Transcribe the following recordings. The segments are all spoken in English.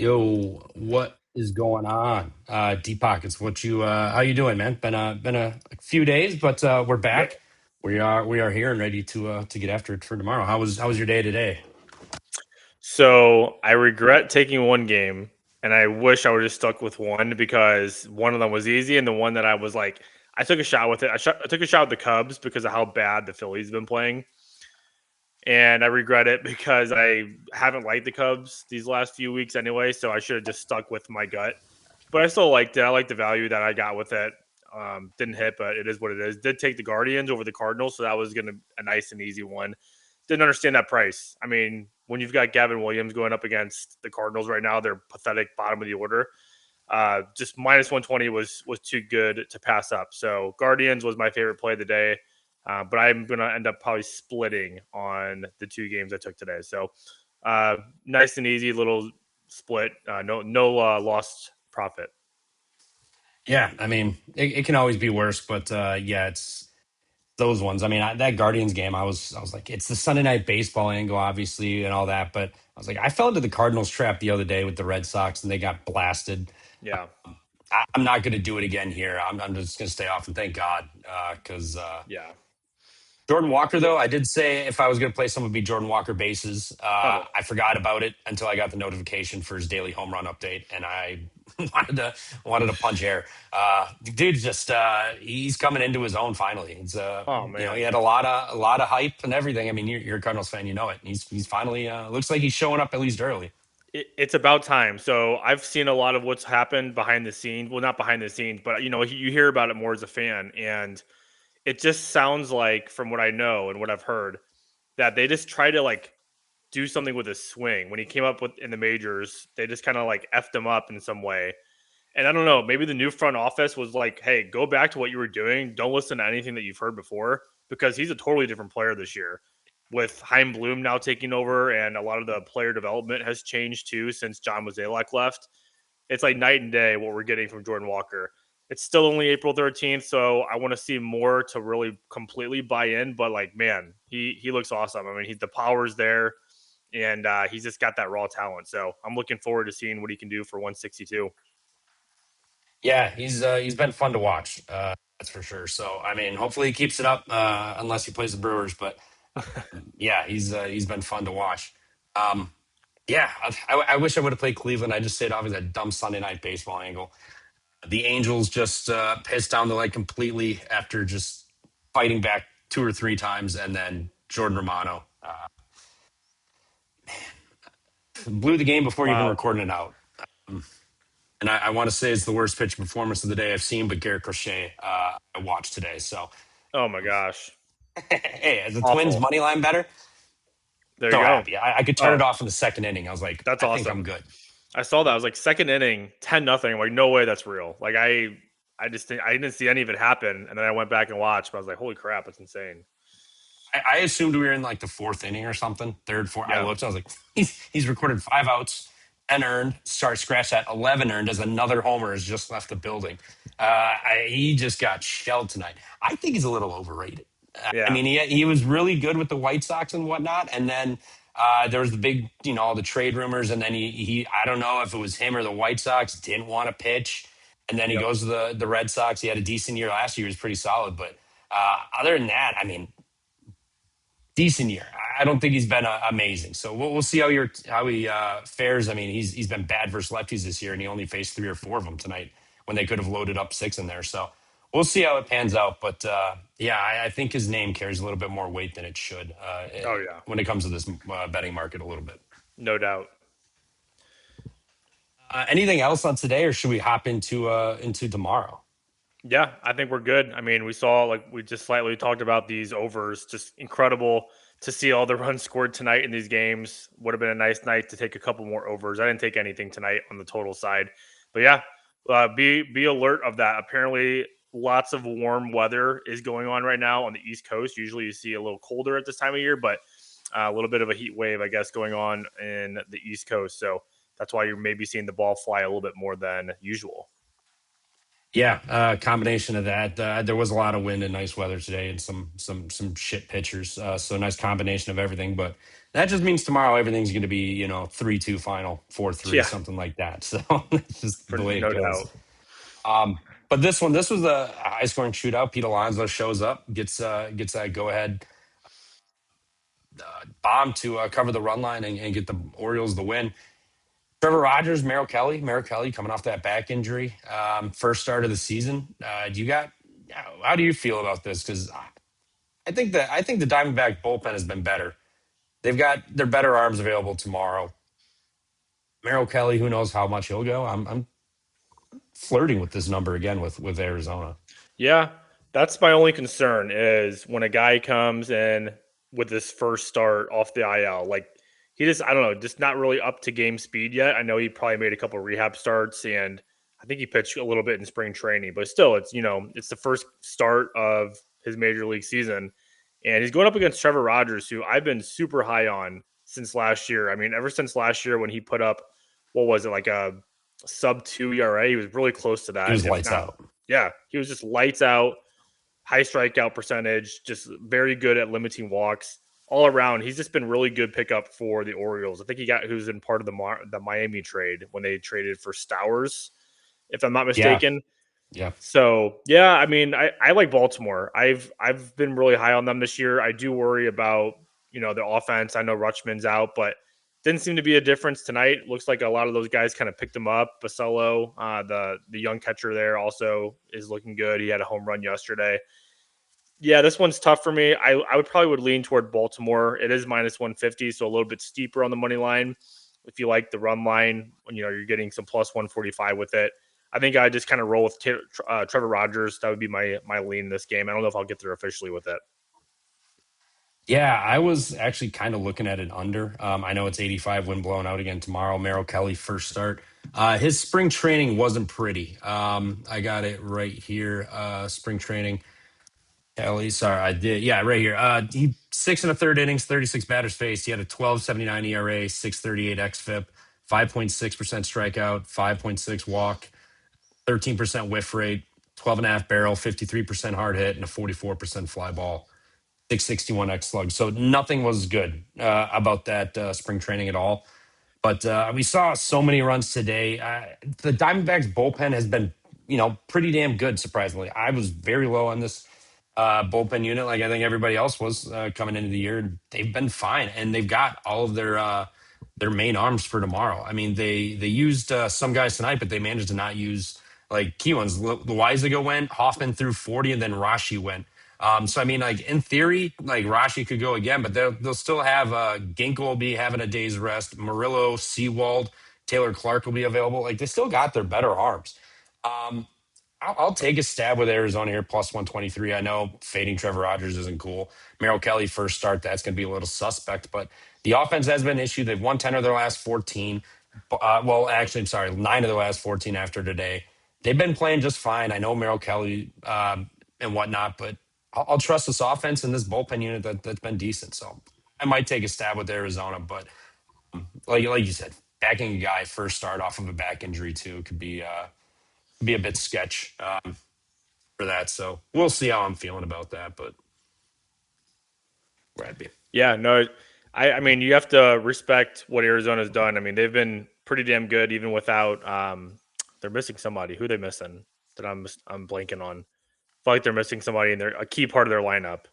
Yo, what is going on? Deep Pockets, what you how you doing, man? Been a few days, but we're Yep. back. We are here and ready to get after it for tomorrow. How was your day today? So I regret taking one game, and I wish I would have stuck with one because one of them was easy, and the one that I was like, I took a shot with it. I took a shot with the Cubs because of how bad the Phillies have been playing, and I regret it because I haven't liked the Cubs these last few weeks anyway. So I should have just stuck with my gut, but I still liked it. I liked the value that I got with it. Didn't hit, but it is what it is. Did take the Guardians over the Cardinals, so that was gonna a nice and easy one. Didn't understand that price. I mean, when you've got Gavin Williams going up against the Cardinals right now, they're pathetic bottom of the order. Just minus 120 was too good to pass up. So Guardians was my favorite play of the day, but I'm gonna end up probably splitting on the two games I took today. So nice and easy little split. No lost profit. Yeah, I mean, it can always be worse, but yeah, it's those ones. I mean, that Guardians game, I was like, it's the Sunday night baseball angle, obviously, and all that, but I was like, I fell into the Cardinals trap the other day with the Red Sox, and they got blasted. Yeah, I'm not going to do it again here. I'm just going to stay off and thank God because yeah. Jordan Walker, Well, though, I did say if I was going to play someone, would be Jordan Walker bases. oh, I forgot about it until I got the notification for his daily home run update, and I wanted to punch air. Dude, just he's coming into his own finally. It's oh he man. had a lot of hype and everything. I mean, you're a Cardinals fan, you know it. He's finally looks like he's showing up at least early. It's about time. So I've seen a lot of what's happened behind the scenes. Well, not behind the scenes, but you hear about it more as a fan, and it just sounds like, from what I know and what I've heard, that they just try to like do something with his swing. When he came up with in the majors, they just kind of like effed him up in some way. And I don't know, maybe the new front office was like, "Hey, go back to what you were doing. Don't listen to anything that you've heard before," because he's a totally different player this year. With Chaim Bloom now taking over, and a lot of the player development has changed too since John Mozeliak left. It's like night and day what we're getting from Jordan Walker. It's still only April 13th, so I want to see more to really completely buy in. But like, man, he looks awesome. I mean, the power's there, and he's just got that raw talent. So I'm looking forward to seeing what he can do for 162. Yeah, he's been fun to watch. That's for sure. So I mean, hopefully he keeps it up unless he plays the Brewers, but. Yeah, he's been fun to watch. Um, yeah, I wish I would have played Cleveland. I just stayed off as that dumb Sunday night baseball angle. The Angels just pissed down the light completely after just fighting back two or three times, and then Jordan Romano blew the game before even Wow. recording it out. And I want to say it's the worst pitch performance of the day I've seen, but Garrett Crochet I watched today. So, Oh my gosh. hey, as the Twins Awful. money line better, There you so go. happy. I could turn Oh, it off in the second inning. I was like, that's I think I'm awesome. good. I saw that. I was like, second inning, 10-0. I'm like, no way that's real. Like I just think I didn't see any of it happen. And then I went back and watched, but I was like, holy crap, that's insane. I assumed we were in like the fourth inning or something, third, fourth. I Yeah. looked, I was like, he's recorded 5 outs, 10 earned, start scratch that 11 earned as another homer has just left the building. He just got shelled tonight. I think he's a little overrated. I Yeah. mean, he was really good with the White Sox and whatnot, and then there was the big, all the trade rumors, and then he I don't know if it was him or the White Sox didn't want to pitch, and then he Yep. goes to the Red Sox. He had a decent year last year; he was pretty solid, but other than that, I mean, decent year. I don't think he's been amazing. So we'll see how he fares. I mean, he's been bad versus lefties this year, and he only faced three or four of them tonight when they could have loaded up six in there. So we'll see how it pans out. But yeah, I think his name carries a little bit more weight than it should Oh yeah. when it comes to this betting market a little bit. No doubt. Anything else on today, or should we hop into tomorrow? Yeah, I think we're good. I mean, we saw, like we just slightly talked about, these overs. Just incredible to see all the runs scored tonight in these games. Would have been a nice night to take a couple more overs. I didn't take anything tonight on the total side, but yeah, be alert of that. Apparently, lots of warm weather is going on right now on the East Coast. Usually, you see a little colder at this time of year, but a little bit of a heat wave, I guess, going on in the East Coast. So that's why you're maybe seeing the ball fly a little bit more than usual. Yeah, combination of that. There was a lot of wind and nice weather today, and some shit pitchers. So nice combination of everything. But that just means tomorrow everything's going to be 3-2 final, 4-3, Yeah, something like that. So it's just for the way it no goes. doubt. But this was a high scoring shootout. Pete Alonso shows up, gets that go ahead bomb to cover the run line and get the Orioles the win. Trevor Rogers, Merrill Kelly coming off that back injury, first start of the season. Do you got? How do you feel about this? Because I think the Diamondback bullpen has been better. They've got their better arms available tomorrow. Merrill Kelly, who knows how much he'll go? I'm flirting with this number again with Arizona. Yeah, that's my only concern is when a guy comes in with his first start off the IL, like he just I don't know, just not really up to game speed yet. I know he probably made a couple rehab starts and I think he pitched a little bit in spring training, but still it's it's the first start of his major league season and he's going up against Trevor Rogers who I've been super high on since last year. I mean, ever since last year when he put up what was it like a sub 2 ERA, he was really close to He that was if lights not out. yeah, he was just lights out, high strikeout percentage, just very good at limiting walks all around. He's just been really good pickup for the Orioles. I think who's in part of the Miami trade when they traded for Stowers, if I'm not Yeah, mistaken. yeah. So yeah, I mean, I like Baltimore. I've been really high on them this year. I do worry about the offense. I know Rutschman's out, but didn't seem to be a difference tonight. Looks like a lot of those guys kind of picked him up. Basello, the young catcher there, also is looking good. He had a home run yesterday. Yeah, this one's tough for me. I would probably would lean toward Baltimore. It is minus 150, so a little bit steeper on the money line. If you like the run line, you're getting some plus 145 with it. I think I just kind of roll with Trevor Rogers. That would be my lean in this game. I don't know if I'll get there officially with it. Yeah, I was actually kind of looking at it under. I know it's 85 wind blowing out again tomorrow. Merrill Kelly first start. His spring training wasn't pretty. I got it right here. Spring training. Kelly, sorry, I did. Yeah, right here. He six and a third innings, 36 batters faced. He had a 12.79 ERA, 6.38 xFIP, 5.6% strikeout, 5.6 walk, 13% whiff rate, 12 and a half barrel, 53% hard hit, and a 44% fly ball. 661 X slug. So nothing was good about that spring training at all. But we saw so many runs today. The Diamondbacks bullpen has been, pretty damn good. Surprisingly, I was very low on this bullpen unit, like I think everybody else was coming into the year. They've been fine, and they've got all of their main arms for tomorrow. I mean, they used some guys tonight, but they managed to not use like key ones. Loizaga went, Hoffman threw 40, and then Rashi went. So I mean, like in theory, like Rashi could go again, but they'll still have Ginkel will be having a day's rest. Murillo, Seawald, Taylor Clark will be available. Like they still got their better arms. I'll take a stab with Arizona here, plus 123. I know fading Trevor Rogers isn't cool. Merrill Kelly first start, that's going to be a little suspect, but the offense has been an issue. They've won 10 of their last 14. Well, actually, I'm sorry, 9 of their last 14 after today. They've been playing just fine. I know Merrill Kelly and whatnot, but I'll trust this offense and this bullpen unit that's been decent. So I might take a stab with Arizona, but like you said, backing a guy first start off of a back injury too could be a bit sketch. For that. So we'll see how I'm feeling about that. But where I'd be. Yeah, no, I mean you have to respect what Arizona's done. I mean they've been pretty damn good even without. They're missing somebody. Who are they missing? That I'm blanking on. I feel like they're missing somebody and they're a key part of their lineup.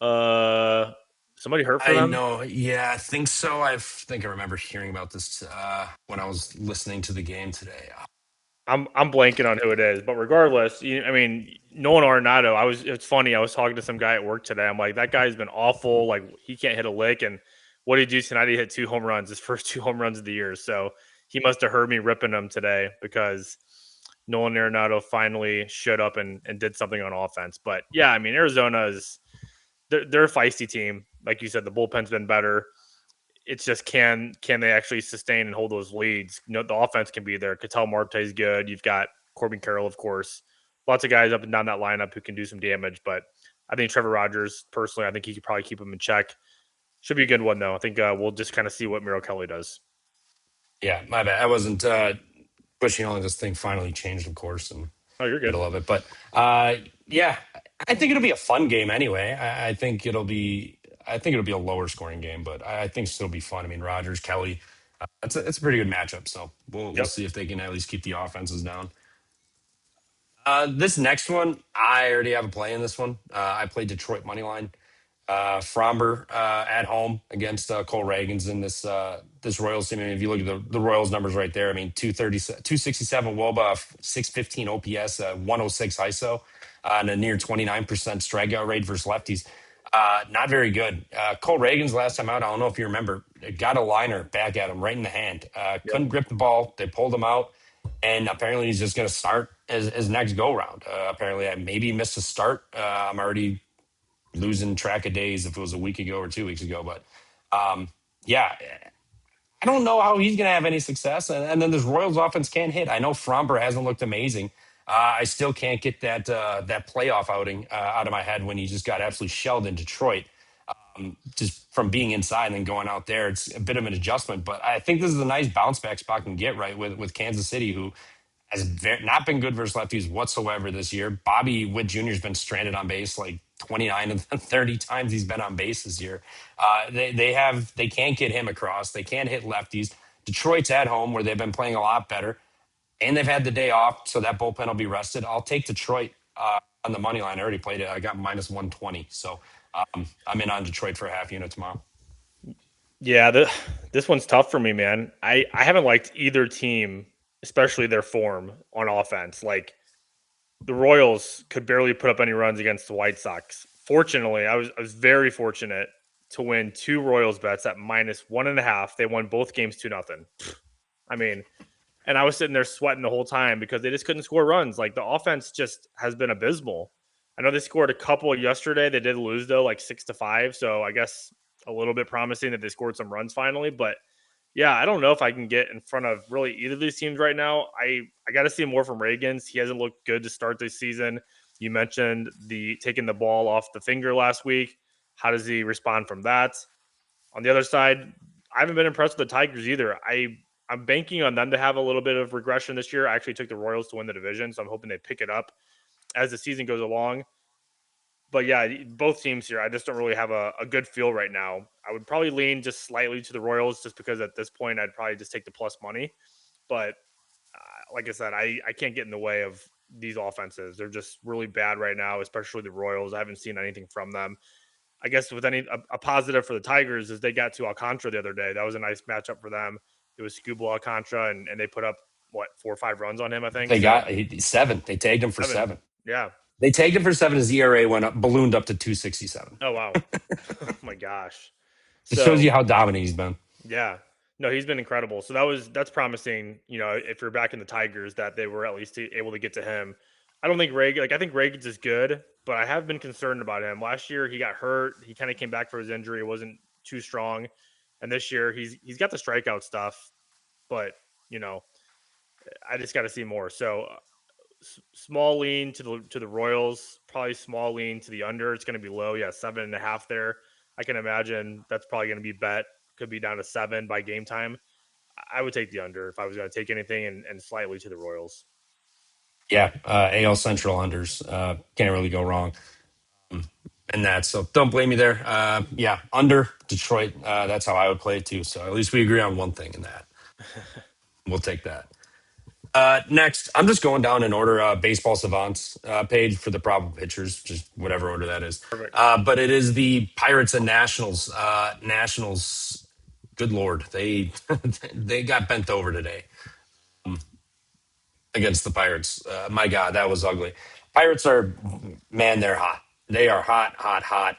Uh, somebody hurt for I them. know. Yeah, I think so. I think I remember hearing about this when I was listening to the game today. I'm blanking on who it is, but regardless, I mean, Nolan Arenado. It's funny. I was talking to some guy at work today. I'm like, that guy's been awful. Like he can't hit a lick. And what did he do tonight? He hit 2 home runs, his first 2 home runs of the year. So he must have heard me ripping him today because Nolan Arenado finally showed up and did something on offense. But yeah, I mean, Arizona is they're a feisty team. Like you said, the bullpen's been better. It's just can they actually sustain and hold those leads? The offense can be there. Ketel Marte is good. You've got Corbin Carroll, of course. Lots of guys up and down that lineup who can do some damage. But I think Trevor Rogers, personally, I think he could probably keep him in check. Should be a good one though. I think we'll just kind of see what Merrill Kelly does. Yeah, my bad. I wasn't pushing on this thing finally changed, of course. And Oh, you're good. middle of it. But uh, yeah, I think it'll be a fun game anyway. I think it'll be a lower scoring game, but I think it'll be fun. I mean, Rogers, Kelly, it's a pretty good matchup. So we'll Yep. see if they can at least keep the offenses down. This next one, I already have a play in this one. I played Detroit money line. Fromber at home against Cole Reagans in this Royals team. I mean, if you look at the Royals numbers right there, I mean, 230, 267 WOBA, 615 OPS, 106 ISO, and a near 29% strikeout rate versus lefties. Not very good. Cole Reagans last time out, I don't know if you remember, it got a liner back at him right in the hand. Yep. Couldn't grip the ball. They pulled him out, and apparently he's just going to start his next go round. Apparently, I maybe missed a start. I'm already losing track of days if it was a week ago or 2 weeks ago. But yeah, I don't know how he's going to have any success. And then this Royals offense can't hit. I know Fromber hasn't looked amazing. I still can't get that playoff outing out of my head when he just got absolutely shelled in Detroit. Just from being inside and then going out there, it's a bit of an adjustment. But I think this is a nice bounce back spot can get right with Kansas City, who has not been good versus lefties whatsoever this year. Bobby Witt Jr. has been stranded on base like 29 of the 30 times he's been on base this year. They can't get him across. They can't hit lefties. Detroit's at home where they've been playing a lot better, and they've had the day off, so that bullpen will be rested. I'll take Detroit on the money line. I already played it. I got minus 120, so I'm in on Detroit for a half unit tomorrow. Yeah, this one's tough for me, man. I haven't liked either team, especially their form on offense. Like the Royals could barely put up any runs against the White Sox. Fortunately, I was very fortunate to win two Royals bets at -1.5. They won both games 2-0. I mean, and I was sitting there sweating the whole time because they just couldn't score runs. Like the offense just has been abysmal. I know they scored a couple yesterday. They did lose though, like 6-5. So I guess a little bit promising that they scored some runs finally. But yeah, I don't know if I can get in front of really either of these teams right now. I got to see more from Reagans. He hasn't looked good to start this season. You mentioned the taking the ball off the finger last week. How does he respond from that? On the other side, I haven't been impressed with the Tigers either. I'm banking on them to have a little bit of regression this year. I actually took the Royals to win the division, so I'm hoping they pick it up as the season goes along. But yeah, both teams here, I just don't really have a good feel right now. I would probably lean just slightly to the Royals just because at this point I'd probably just take the plus money. But like I said, I can't get in the way of these offenses. They're just really bad right now, especially the Royals. I haven't seen anything from them. I guess with a positive for the Tigers is they got to Alcantara the other day. That was a nice matchup for them. It was Scuba Alcantara, and they put up what 4 or 5 runs on him, I think. They So got seven. They tagged him for 7, seven. yeah. They tagged him for seven. His ERA went up, ballooned up to 267. Oh wow, oh my gosh. It shows So you how dominant he's been. yeah, no, he's been incredible. So that's promising. You know, if you're back in the Tigers, that they were at least able to get to him. I don't think I think Reagans is good, but I have been concerned about him. Last year he got hurt. He kind of came back for his injury. It wasn't too strong, and this year he's got the strikeout stuff, but you know, I just got to see more. So small lean to the Royals, probably small lean to the under. It's going to be low, yeah, 7.5 there. I can imagine that's probably going to be bet. Could be down to 7 by game time. I would take the under if I was going to take anything, and slightly to the Royals. Yeah, AL Central unders can't really go wrong in that. So don't blame me there. Yeah, under Detroit. That's how I would play it too. So at least we agree on one thing in that. We'll take that. Next, I'm just going down in order. Baseball Savants page for the probable pitchers, just whatever order that is. Perfect. But it is the Pirates and Nationals. Nationals. Good lord, they they got bent over today against the Pirates. My God, that was ugly. Pirates are, man, they're hot. They are hot, hot, hot.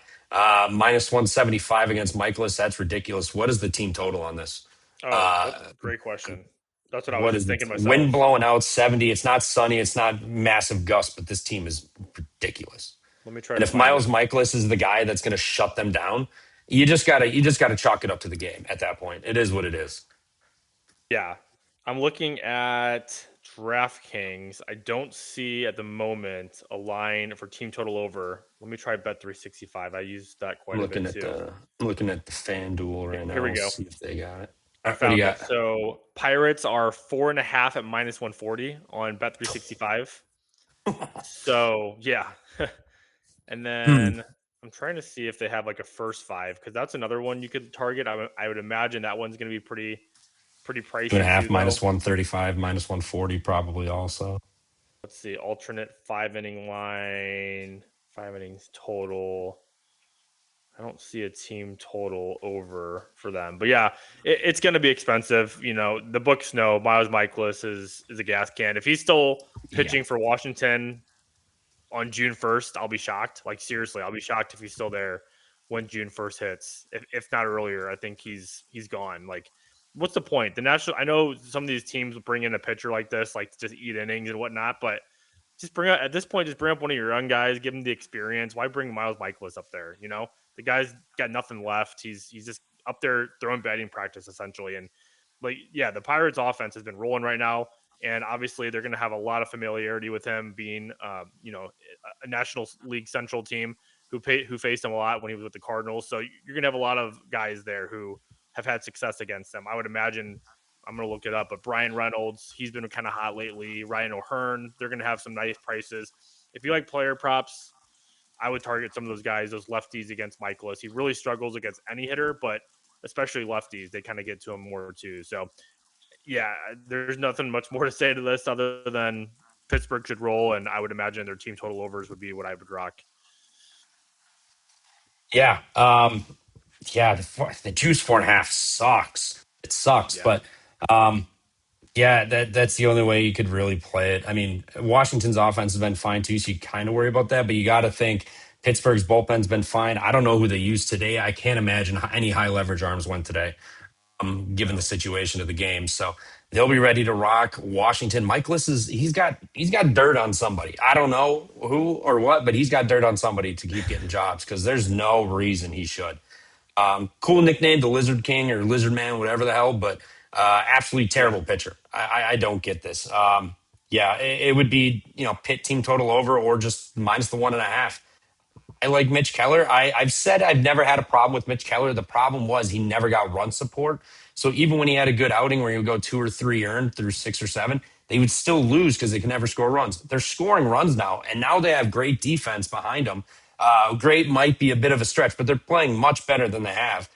Minus 175 against Michaelis. That's ridiculous. What is the team total on this? Oh, that's a great question. That's what I was What just is the thinking wind myself. blowing out 70? It's not sunny. It's not massive gusts, but this team is ridiculous. Let me try And to if find it. Miles Michaelis is the guy that's going to shut them down, you just gotta chalk it up to the game at that point. It is what it is. Yeah, I'm looking at DraftKings. I don't see at the moment a line for team total over. Let me try Bet 365. I use that quite a bit too. I'm looking at the FanDuel right Here we now. go. See if they got it. I What do you found it. got? So Pirates are 4.5 at -140 on Bet 365. So yeah, and Hmm. then I'm trying to see if they have like a first five because that's another one you could target. I would imagine that one's going to be pretty Two and a pricey half too, minus though. 135, minus 140, probably also. Let's see, alternate 5 inning line, 5 innings total. I don't see a team total over for them, but yeah, it's going to be expensive. You know, the books know Miles Michaelis is a gas can. If he's still Yeah. pitching for Washington on June 1st, I'll be shocked. Like seriously, I'll be shocked if he's still there when June 1st hits. If not earlier, I think he's gone. Like, what's the point? The national. I know some of these teams bring in a pitcher like this, like to just eat innings and whatnot, but just bring up at this point, just bring up one of your young guys, give him the experience. Why bring Miles Michaelis up there? You know, the guy's got nothing left. He's just up there throwing batting practice essentially. And like, yeah, the Pirates offense has been rolling right now. And obviously, they're going to have a lot of familiarity with him being, a National League Central team who faced him a lot when he was with the Cardinals. So you're going to have a lot of guys there who have had success against them. I would imagine I'm going to look it up, but Brian Reynolds, he's been kind of hot lately. Ryan O'Hearn, they're going to have some nice prices. If you like player props, I would target some of those guys, those lefties against Michaelis. He really struggles against any hitter, but especially lefties, they kind of get to him more too. So, yeah, there's nothing much more to say to this other than Pittsburgh should roll, and I would imagine their team total overs would be what I would rock. Yeah. Yeah. The juice 4.5 sucks. It sucks, Yeah. but yeah, that's the only way you could really play it. I mean, Washington's offense has been fine too, so you kind of worry about that. But you got to think Pittsburgh's bullpen's been fine. I don't know who they used today. I can't imagine any high leverage arms went today, given the No. situation of the game. So they'll be ready to rock. Washington, Michaelis is he's got dirt on somebody. I don't know who or what, but he's got dirt on somebody to keep getting jobs because there's no reason he should. Cool nickname, the Lizard King or Lizard Man, whatever the hell, but absolutely Yeah. terrible pitcher. I don't get this. Yeah, it would be pit team total over or just minus the 1.5. I like Mitch Keller. I've said I've never had a problem with Mitch Keller. The problem was he never got run support. So even when he had a good outing where he would go 2 or 3 earned through 6 or 7, they would still lose because they can never score runs. They're scoring runs now, and now they have great defense behind them. Great might be a bit of a stretch, but they're playing much better than they have.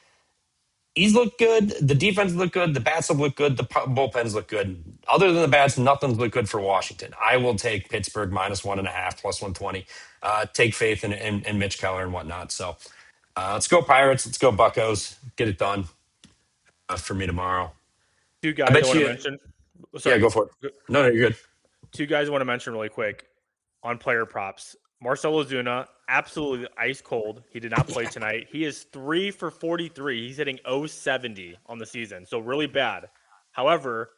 He's looked good. The defense looked good. The bats have looked good. The bullpens look good. Other than the bats, nothing's looked good for Washington. I will take Pittsburgh minus 1.5 plus 120. Take faith in Mitch Keller and whatnot. So let's go Pirates. Let's go Buccos. Get it done for me tomorrow. Two I guys I bet want to you. mention. Yeah, Sorry. go for it. No, you're good. Two guys I want to mention really quick on player props. Marcell Ozuna, absolutely ice cold. He did not play tonight. He is 3 for 43. He's hitting 070 on the season, so really bad. However,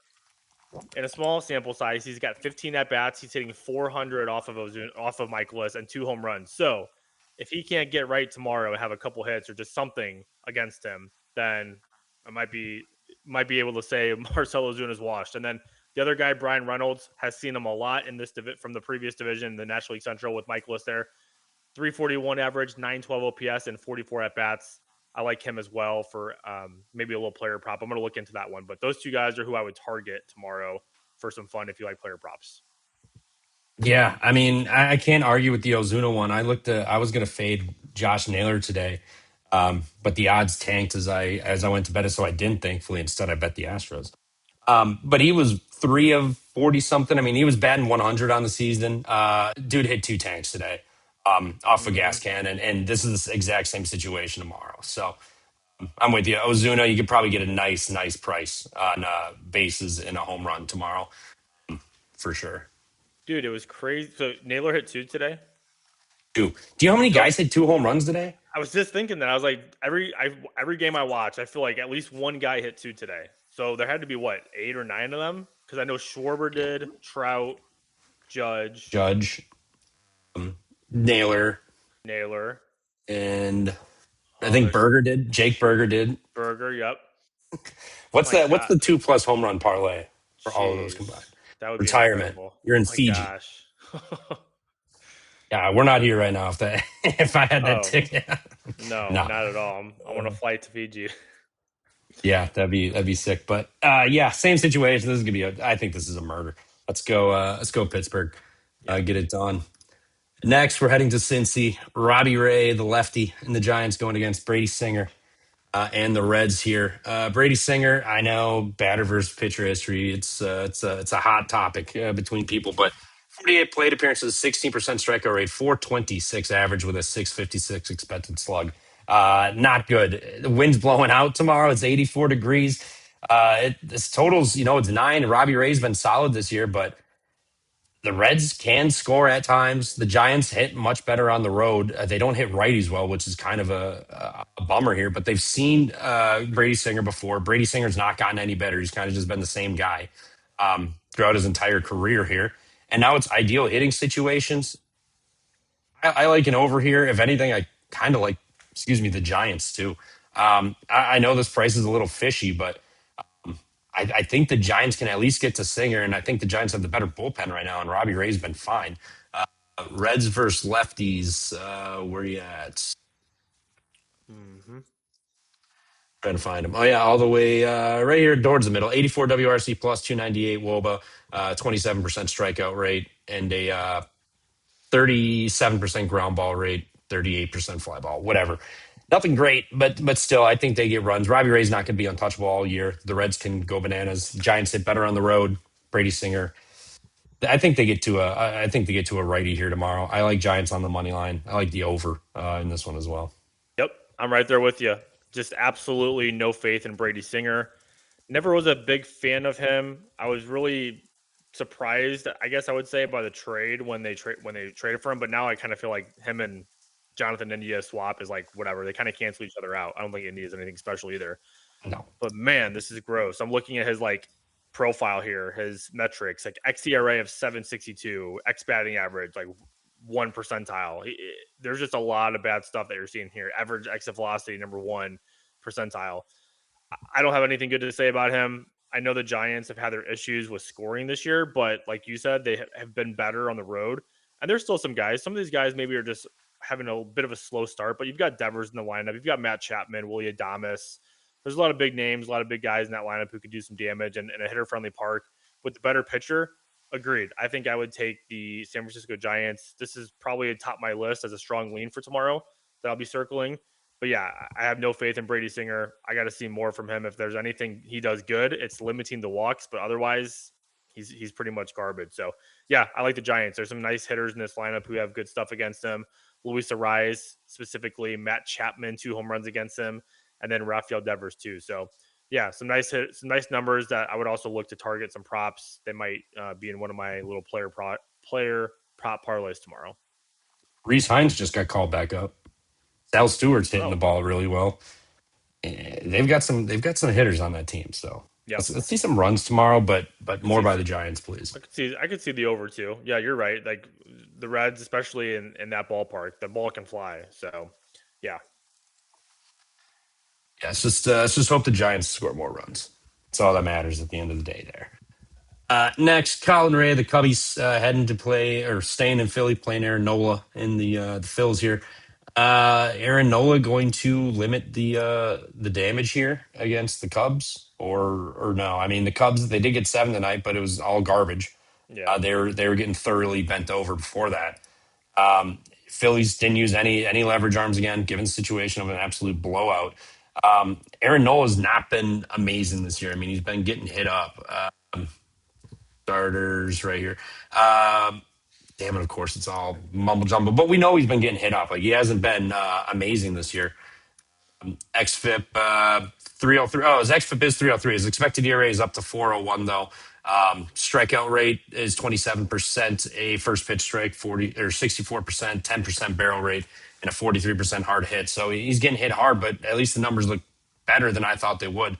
in a small sample size, he's got 15 at bats. He's hitting 400 off of Ozuna, off of Michaelis and 2 home runs. So if he can't get right tomorrow and have a couple hits or just something against him, then I might be able to say Marcell Ozuna's washed. And then the other guy, Brian Reynolds, has seen him a lot in this from the previous division, the National League Central with Michaelis there. 341 average, 912 OPS, and 44 at bats. I like him as well for maybe a little player prop. I'm going to look into that one. But those two guys are who I would target tomorrow for some fun if you like player props. Yeah, I mean, I can't argue with the Ozuna one. I was going to fade Josh Naylor today, but the odds tanked as I went to bed, so I didn't. Thankfully, instead I bet the Astros. But he was 3 of 40 something. I mean, he was batting 100 on the season. Dude hit 2 tanks today off a Mm-hmm. gas can, and this is the exact same situation tomorrow. So I'm with you, Ozuna. You could probably get a nice price on bases in a home run tomorrow for sure. Dude, it was crazy. So Naylor hit two today. Two. Do you know how many So guys hit 2 home runs today? I was just thinking that I was like, every game I watch, I feel like at least one guy hit two today. So there had to be what 8 or 9 of them because I know Schwarber Yeah. did, Trout, Judge, Judge, Naylor, Naylor. and I Oh, think there's Berger did. Jake Berger did. Burger. Yep. What's My that? What's God. the 2+ home run parlay for all of those Jeez. combined? That would be Retirement. incredible. You're in My Fiji. gosh. Yeah, we're not here right now. If that, if I had that Oh, ticket, no, no. not at all. I'm on a flight to Fiji. Yeah, that'd be sick. But yeah, same situation. This is gonna be. I think this is a murder. Let's go. Let's go Pittsburgh. Yeah. get it done. Next, we're heading to Cincy. Robbie Ray, the lefty, and the Giants going against Brady Singer and the Reds here. Brady Singer, I know batter versus pitcher history. It's a hot topic between people, but 48 plate appearances, 16% strikeout rate, 426 average with a 656 expected slug. Not good. The wind's blowing out tomorrow. It's 84 degrees. This totals, it's 9. Robbie Ray's been solid this year, but the Reds can score at times. The Giants hit much better on the road. They don't hit righties well, which is kind of a bummer here. But they've seen Brady Singer before. Brady Singer's not gotten any better. He's kind of just been the same guy throughout his entire career here. And now it's ideal hitting situations. I like an over here. If anything, I kind of like, the Giants too. I know this price is a little fishy, but I think the Giants can at least get to Singer, and I think the Giants have the better bullpen right now, and Robbie Ray's been fine. Reds versus lefties. Where you at? Hmm. Trying to find him. Oh yeah, all the way right here towards the middle. 84 WRC plus 298 WOBA, 27% strikeout rate, and a 37% ground ball rate, 38% fly ball. Whatever. Nothing great, but still, I think they get runs. Robbie Ray's not going to be untouchable all year. The Reds can go bananas. Giants hit better on the road. Brady Singer. I think they get to a righty here tomorrow. I like Giants on the money line. I like the over in this one as well. Yep, I'm right there with you. Just absolutely no faith in Brady Singer. Never was a big fan of him. I was really surprised, I guess I would say, by the trade when they traded for him. But now I kind of feel like him and Jonathan India swap is like whatever. They kind of cancel each other out. I don't think India is anything special either. No, But man, this is gross. I'm looking at his like profile here, his metrics, like xERA of 762, x batting average, like 1 percentile. There's just a lot of bad stuff that you're seeing here. Average exit velocity, number 1 percentile. I don't have anything good to say about him. I know the Giants have had their issues with scoring this year, but like you said, they have been better on the road. And there's still some guys. Some of these guys maybe are just having a bit of a slow start, but you've got Devers in the lineup. You've got Matt Chapman, Willie Adames. There's a lot of big names, a lot of big guys in that lineup who could do some damage and a hitter friendly park with the better pitcher. Agreed. I think I would take the San Francisco Giants. This is probably atop my list as a strong lean for tomorrow that I'll be circling. But yeah, I have no faith in Brady Singer. I got to see more from him. If there's anything he does good, it's limiting the walks, but otherwise, he's pretty much garbage. So yeah, I like the Giants. There's some nice hitters in this lineup who have good stuff against them. Luis Ariz specifically, Matt Chapman, 2 home runs against him, and then Rafael Devers too. So yeah, some nice numbers that I would also look to target some props. They might be in one of my little player prop parlays tomorrow. Reese Hines just got called back up. Sal Stewart's hitting the Oh, ball really well. They've got some hitters on that team. So yep. let's see some runs tomorrow, I but could more see by the Giants, please. I could see the over too. Yeah, you're right. Like the Reds, especially in that ballpark, the ball can fly. So yeah. Yeah, let's just hope the Giants score more runs. That's all that matters at the end of the day. There. Next, Colin Ray, the Cubbies heading to play or staying in Philly, playing Aaron Nola in the Phils here. Aaron Nola going to limit the damage here against the Cubs, or no? I mean, the Cubs, they did get 7 tonight, but it was all garbage. Yeah. They were getting thoroughly bent over before that. Um, Phillies didn't use any leverage arms again, given the situation of an absolute blowout. Aaron Nola's not been amazing this year. I mean, he's been getting hit up. Starters right here. Damn it, of course, it's all mumble jumble, but we know he's been getting hit up. Like, he hasn't been amazing this year. XFIP 303. Oh, his XFIP is 303. His expected ERA is up to 401 though. Strikeout rate is 27%, a first pitch strike 40 or 64%, 10% barrel rate, and a 43% hard hit. So he's getting hit hard, but at least the numbers look better than I thought they would,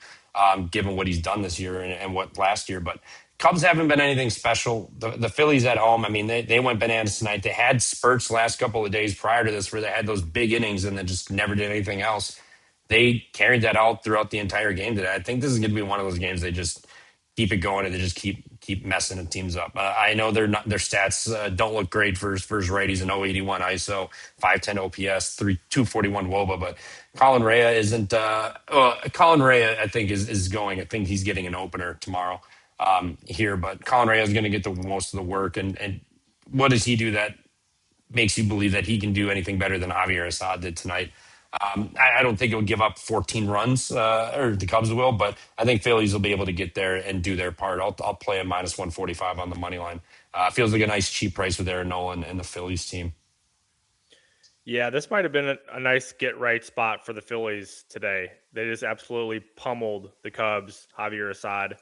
given what he's done this year and what last year. But Cubs haven't been anything special. The Phillies at home, I mean, they went bananas tonight. They had spurts last couple of days prior to this where they had those big innings and then just never did anything else. They carried that out throughout the entire game today. I think this is going to be one of those games they just keep it going and they just keep messing the teams up. I know their stats don't look great versus righties, an 081 ISO, 510 OPS, 241 WOBA, but Colin Rea isn't. Colin Rea, I think, is going. I think he's getting an opener tomorrow here, but Colin Rea is going to get the most of the work and what does he do that makes you believe that he can do anything better than Javier Assad did tonight? I don't think he'll give up 14 runs, or the Cubs will, but I think Phillies will be able to get there and do their part. I'll play a minus 145 on the money line. Feels like a nice cheap price with Aaron Nolan and the Phillies team. Yeah, this might have been a nice get right spot for the Phillies today. They just absolutely pummeled the Cubs, Javier Assad.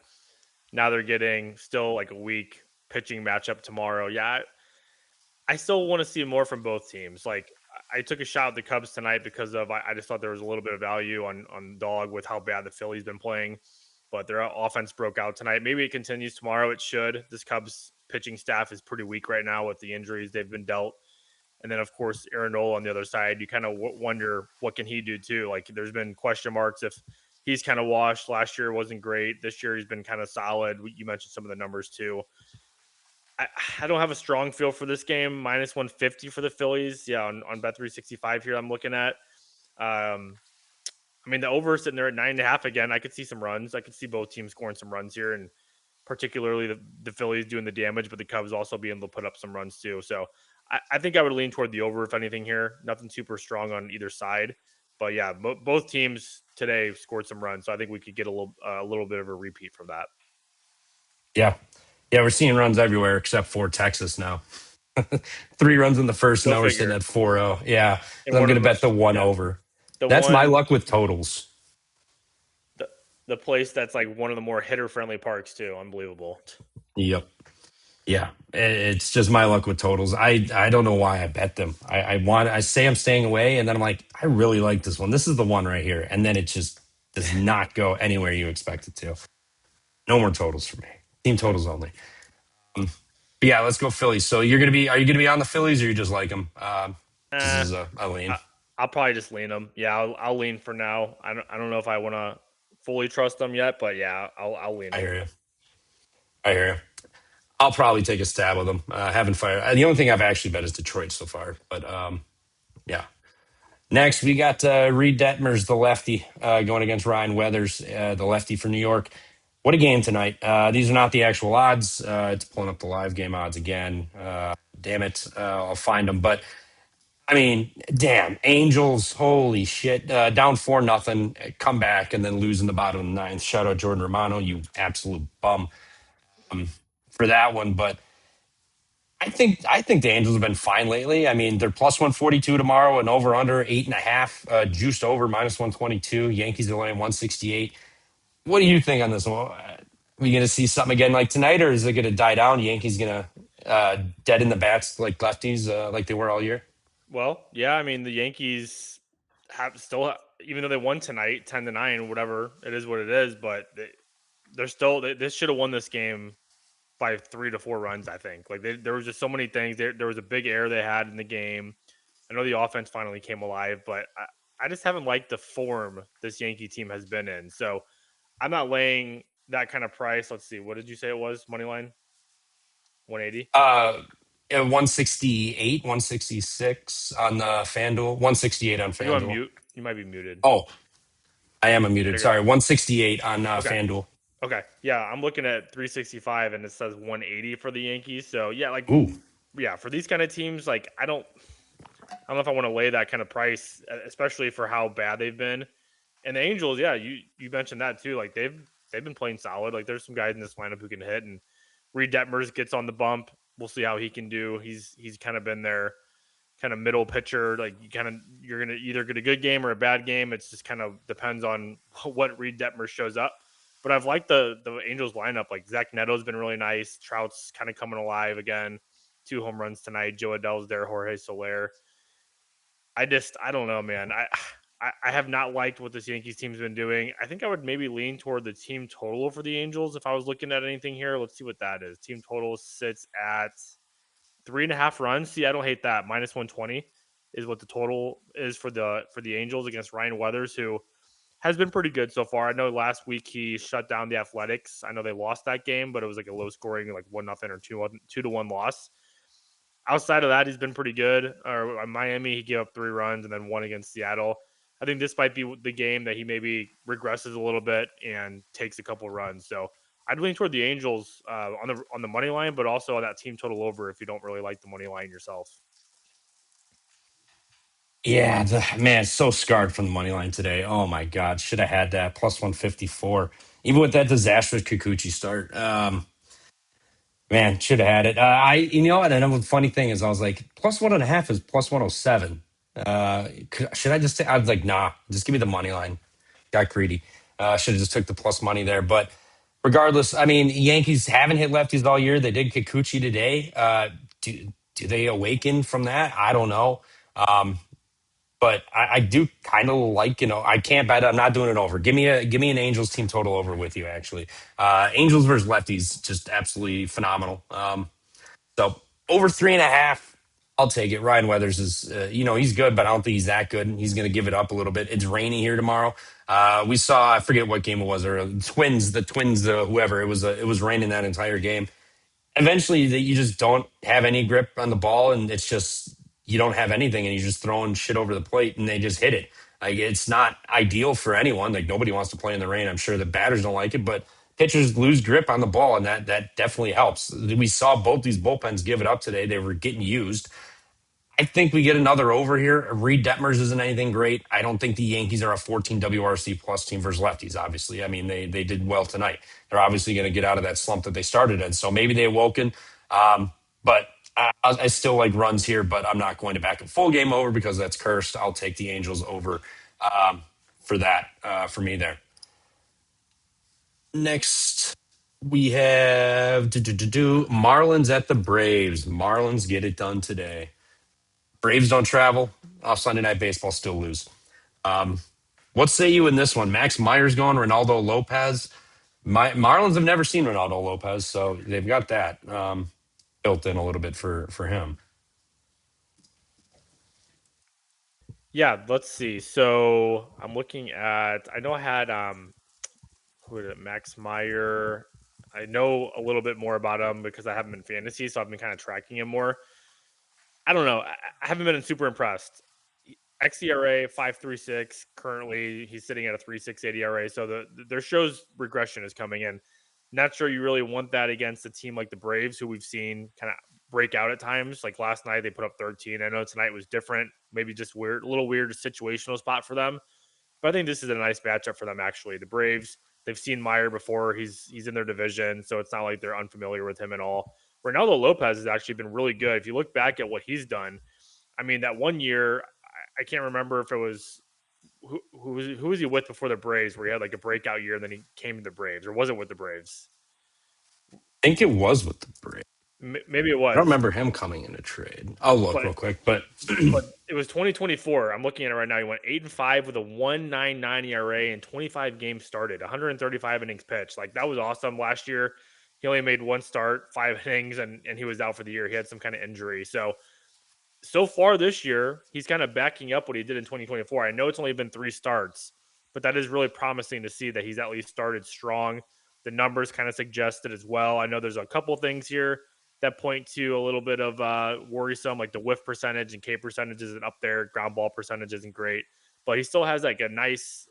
Now they're getting still like a weak pitching matchup tomorrow. Yeah, I still want to see more from both teams. Like I took a shot at the Cubs tonight because of I just thought there was a little bit of value on dog with how bad the Phillies been playing, but their offense broke out tonight. Maybe it continues tomorrow. It should. This Cubs pitching staff is pretty weak right now with the injuries they've been dealt. And then, of course, Aaron Nola on the other side, you kind of wonder what can he do too. Like, there's been question marks if he's kind of washed. Last year wasn't great. This year he's been kind of solid. You mentioned some of the numbers too. I, I don't have a strong feel for this game. Minus 150 for the Phillies. Yeah, on bet 365 here I'm looking at. Um, I mean, the over is sitting there at 9.5 again. I could see some runs. I could see both teams scoring some runs here, and particularly the Phillies doing the damage, but the Cubs also being able to put up some runs too. So I think I would lean toward the over if anything here. Nothing super strong on either side, but yeah, both teams today scored some runs, so I think we could get a little bit of a repeat from that. Yeah. Yeah, we're seeing runs everywhere except for Texas now. 3 runs in the first, Go now we're sitting figure. at 4-0. Yeah, And I'm one going of to bet the those, one yeah, over. the That's my one luck with totals. the, the place that's like one of the more hitter friendly parks too. Unbelievable. Yep. Yeah, it's just my luck with totals. I don't know why I bet them. I say I'm staying away, and then I'm like, I really like this one. This is the one right here, and then it just does not go anywhere you expect it to. No more totals for me. Team totals only. But yeah, let's go Phillies. So are you gonna be on the Phillies, or you just like them? Just Uh, as a lean. I'll probably just lean them. Yeah, I'll lean for now. I don't know if I want to fully trust them yet, but yeah, I'll lean I them. hear you. I hear you. I'll probably take a stab with them. Haven't fired. The only thing I've actually bet is Detroit so far. But yeah. Next, we got Reed Detmers, the lefty, going against Ryan Weathers, the lefty for New York. What a game tonight. These are not the actual odds. It's pulling up the live game odds again. Damn it. I'll find them. But I mean, damn, Angels, holy shit. Down 4-0, come back, and then lose in the bottom of the ninth. Shout out Jordan Romano, you absolute bum for that one. But I think the Angels have been fine lately. I mean, they're plus 142 tomorrow and over under 8.5, juiced over minus 122. Yankees are laying 168. What do you think on this one? Are we going to see something again like tonight, or is it going to die down? Yankees going to dead in the bats like lefties, like they were all year? Well, yeah, I mean the Yankees have still, even though they won tonight, 10-9, whatever it is, what it is, but they're still they should have won this game by 3 to 4 runs. I think like there was just so many things. There was a big error they had in the game. I know the offense finally came alive, but I just haven't liked the form this Yankee team has been in. So I'm not laying that kind of price. Let's see, what did you say it was? Money line 180. Uh, 168, 166 on the FanDuel, 168 on Are you on FanDuel. mute? You might be muted. Oh, I am unmuted. There you Sorry, 168 on go. Okay. FanDuel. Okay. Yeah, I'm looking at 365 and it says 180 for the Yankees. So yeah, like Ooh. yeah, for these kind of teams, like I don't know if I want to lay that kind of price, especially for how bad they've been. And the Angels, yeah, you mentioned that too. Like they've been playing solid. Like there's some guys in this lineup who can hit, and Reed Detmers gets on the bump. We'll see how he can do. He's kind of been their kind of middle pitcher. Like you're gonna either get a good game or a bad game. It's just kind of depends on what Reed Detmers shows up. But I've liked the Angels lineup. Like Zach Neto's been really nice. Trout's kind of coming alive again. 2 home runs tonight. Joe Adell's there. Jorge Soler. I don't know, man. I have not liked what this Yankees team's been doing. I think I would maybe lean toward the team total for the Angels if I was looking at anything here. Let's see what that is. Team total sits at 3.5 runs. See, I don't hate that. Minus 120 is what the total is for the Angels against Ryan Weathers, who has been pretty good so far. I know last week he shut down the Athletics. I know they lost that game, but it was like a low scoring, like 1-0 or 2-1 loss. Outside of that, he's been pretty good. Or Miami, he gave up 3 runs and then one against Seattle. I think this might be the game that he maybe regresses a little bit and takes a couple runs. So I'd lean toward the Angels on the money line, but also on that team total over if you don't really like the money line yourself. Yeah, man, so scarred from the money line today. Oh my God, should have had that plus 154. Even with that disastrous Kikuchi start. Man, should have had it. You know what? And the funny thing is, I was like, plus 1.5 is plus 107. Should I just say, I was like, nah, just give me the money line. Got greedy. Should have just took the plus money there. But regardless, I mean, Yankees haven't hit lefties all year. They did Kikuchi today. Do they awaken from that? I don't know. But I do kind of like, I can't bet. I'm not doing it over. Give me an Angels team total over with you. Actually, Angels versus lefties, just absolutely phenomenal. So over 3.5, I'll take it. Ryan Weathers is, he's good, but I don't think he's that good. He's going to give it up a little bit. It's rainy here tomorrow. We saw, I forget what game it was, or the Twins, whoever it was raining that entire game. Eventually, that you just don't have any grip on the ball, and it's just you don't have anything, and you're just throwing shit over the plate, and they just hit it. Like it's not ideal for anyone. Like nobody wants to play in the rain. I'm sure the batters don't like it, but pitchers lose grip on the ball, and that definitely helps. We saw both these bullpens give it up today. They were getting used. I think we get another over here. Reed Detmers isn't anything great. I don't think the Yankees are a 14 WRC plus team versus lefties, obviously. I mean, they did well tonight. They're obviously going to get out of that slump that they started in. So maybe they awoken. But I still like runs here, but I'm not going to back a full game over because that's cursed. I'll take the Angels over for that, for me there. Next, we have Marlins at the Braves. Marlins get it done today. Braves don't travel. Off Sunday Night Baseball, still lose. What say you in this one? Max Meyer's going, Ronaldo Lopez. Marlins have never seen Ronaldo Lopez, so they've got that built in a little bit for him. Yeah, let's see. So I'm looking at. I know I had who is it? Max Meyer. I know a little bit more about him because I have him in fantasy, so I've been kind of tracking him more. I don't know. I haven't been super impressed. xERA 5.36. Currently, he's sitting at a 3.68 ERA. So there shows regression is coming in. Not sure you really want that against a team like the Braves, who we've seen kind of break out at times. Like last night, they put up 13. I know tonight was different. Maybe just weird, a little weird situational spot for them. But I think this is a nice matchup for them. Actually, the Braves, they've seen Meyer before. He's in their division, so it's not like they're unfamiliar with him at all. Ronaldo Lopez has actually been really good. If you look back at what he's done, I mean, that one year, I can't remember if it was who was he with before the Braves, where he had like a breakout year, and then he came to the Braves, or was it with the Braves? I think it was with the Braves. Maybe it I don't was, remember him coming in a trade. I'll look but real quick, but it was 2024. I'm looking at it right now. He went 8-5 with a 1.99 ERA and 25 games started, 135 innings pitched. Like that was awesome. Last year, he only made one start, 5 innings, and he was out for the year. He had some kind of injury. So far this year, he's kind of backing up what he did in 2024. I know it's only been 3 starts, but that is really promising to see that he's at least started strong. The numbers kind of suggest it as well. I know there's a couple things here that point to a little bit of worrisome, like the whiff percentage and K percentage isn't up there. Ground ball percentage isn't great, but he still has like a nice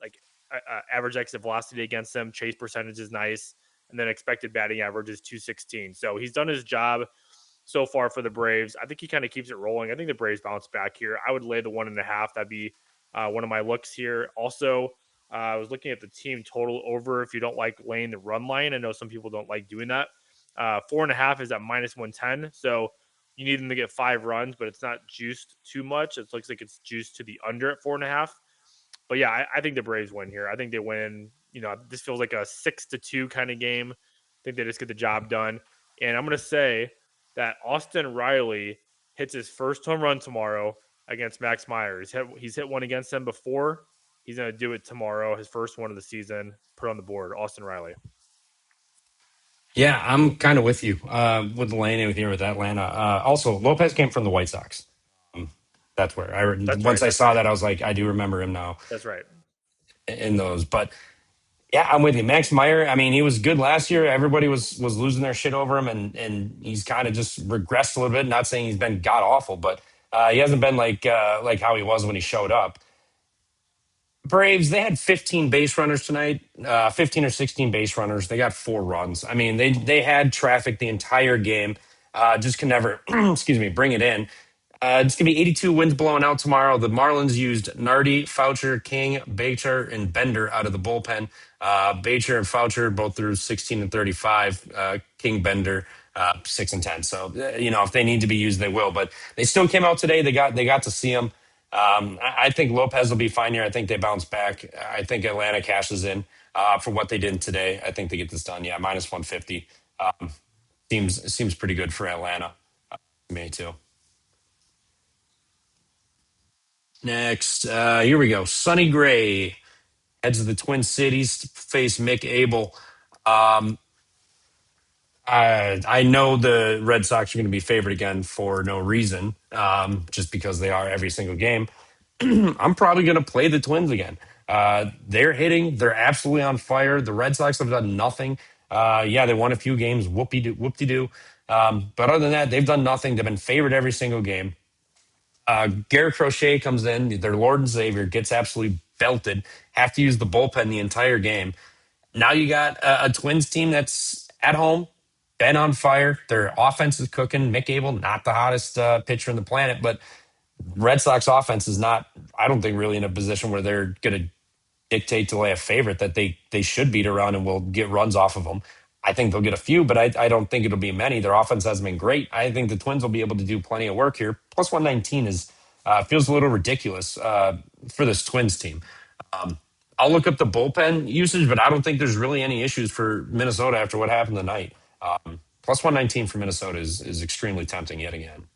average exit velocity against him. Chase percentage is nice, and then expected batting average is 216. So he's done his job so far for the Braves. I think he kind of keeps it rolling. I think the Braves bounce back here. I would lay the 1.5. That'd be one of my looks here. Also, I was looking at the team total over. If you don't like laying the run line, I know some people don't like doing that. 4.5 is at minus 110. So you need them to get 5 runs, but it's not juiced too much. It looks like it's juiced to the under at 4.5. But yeah, I think the Braves win here. I think they win. This feels like a 6-2 kind of game. I think they just get the job done. And I'm going to say that Austin Riley hits his first home run tomorrow against Max Meyer. He's hit one against him before. He's going to do it tomorrow, his first one of the season. Put on the board, Austin Riley. yeah, I'm kind of with you with Lane with here with Atlanta. Also, Lopez came from the White Sox. That's where That's once right. I That's saw right. that, I was like, I do remember him now That's right. in those. But yeah, I'm with you. Max Meyer, I mean, he was good last year. Everybody was losing their shit over him, and he's kind of just regressed a little bit. Not saying he's been god awful, but he hasn't been like how he was when he showed up. Braves, they had 15 base runners tonight, 15 or 16 base runners. They got 4 runs. I mean, they had traffic the entire game. Just can never, excuse me, bring it in. It's going to be 82 winds blowing out tomorrow. The Marlins used Nardi, Foucher, King, Bacher, and Bender out of the bullpen. Bacher and Foucher both threw 16 and 35. King, Bender, 6 and 10. So if they need to be used, they will. But they still came out today. They got to see them. I think Lopez will be fine here. I think they bounce back. I think Atlanta cashes in for what they did today. I think they get this done. Yeah, minus 150 seems pretty good for Atlanta. Me too. Next, here we go. Sonny Gray heads to the Twin Cities to face Mick Abel. I know the Red Sox are going to be favored again for no reason, just because they are every single game. I'm probably going to play the Twins again. They're hitting. They're absolutely on fire. The Red Sox have done nothing. Yeah, they won a few games. Whoop-de-doo. But other than that, they've done nothing. They've been favored every single game. Garrett Crochet comes in, their Lord and Savior, gets absolutely belted. Have to use the bullpen the entire game. Now you got a Twins team that's at home, been on fire. Their offense is cooking. Mick Abel, not the hottest pitcher on the planet, but Red Sox offense is not, I don't think, really in a position where they're going to dictate to lay a favorite that they should beat around and will get runs off of them. I think they'll get a few, but I don't think it'll be many. Their offense hasn't been great. I think the Twins will be able to do plenty of work here. Plus 119 is feels a little ridiculous for this Twins team. I'll look up the bullpen usage, but I don't think there's really any issues for Minnesota after what happened tonight. Plus 119 for Minnesota is extremely tempting yet again.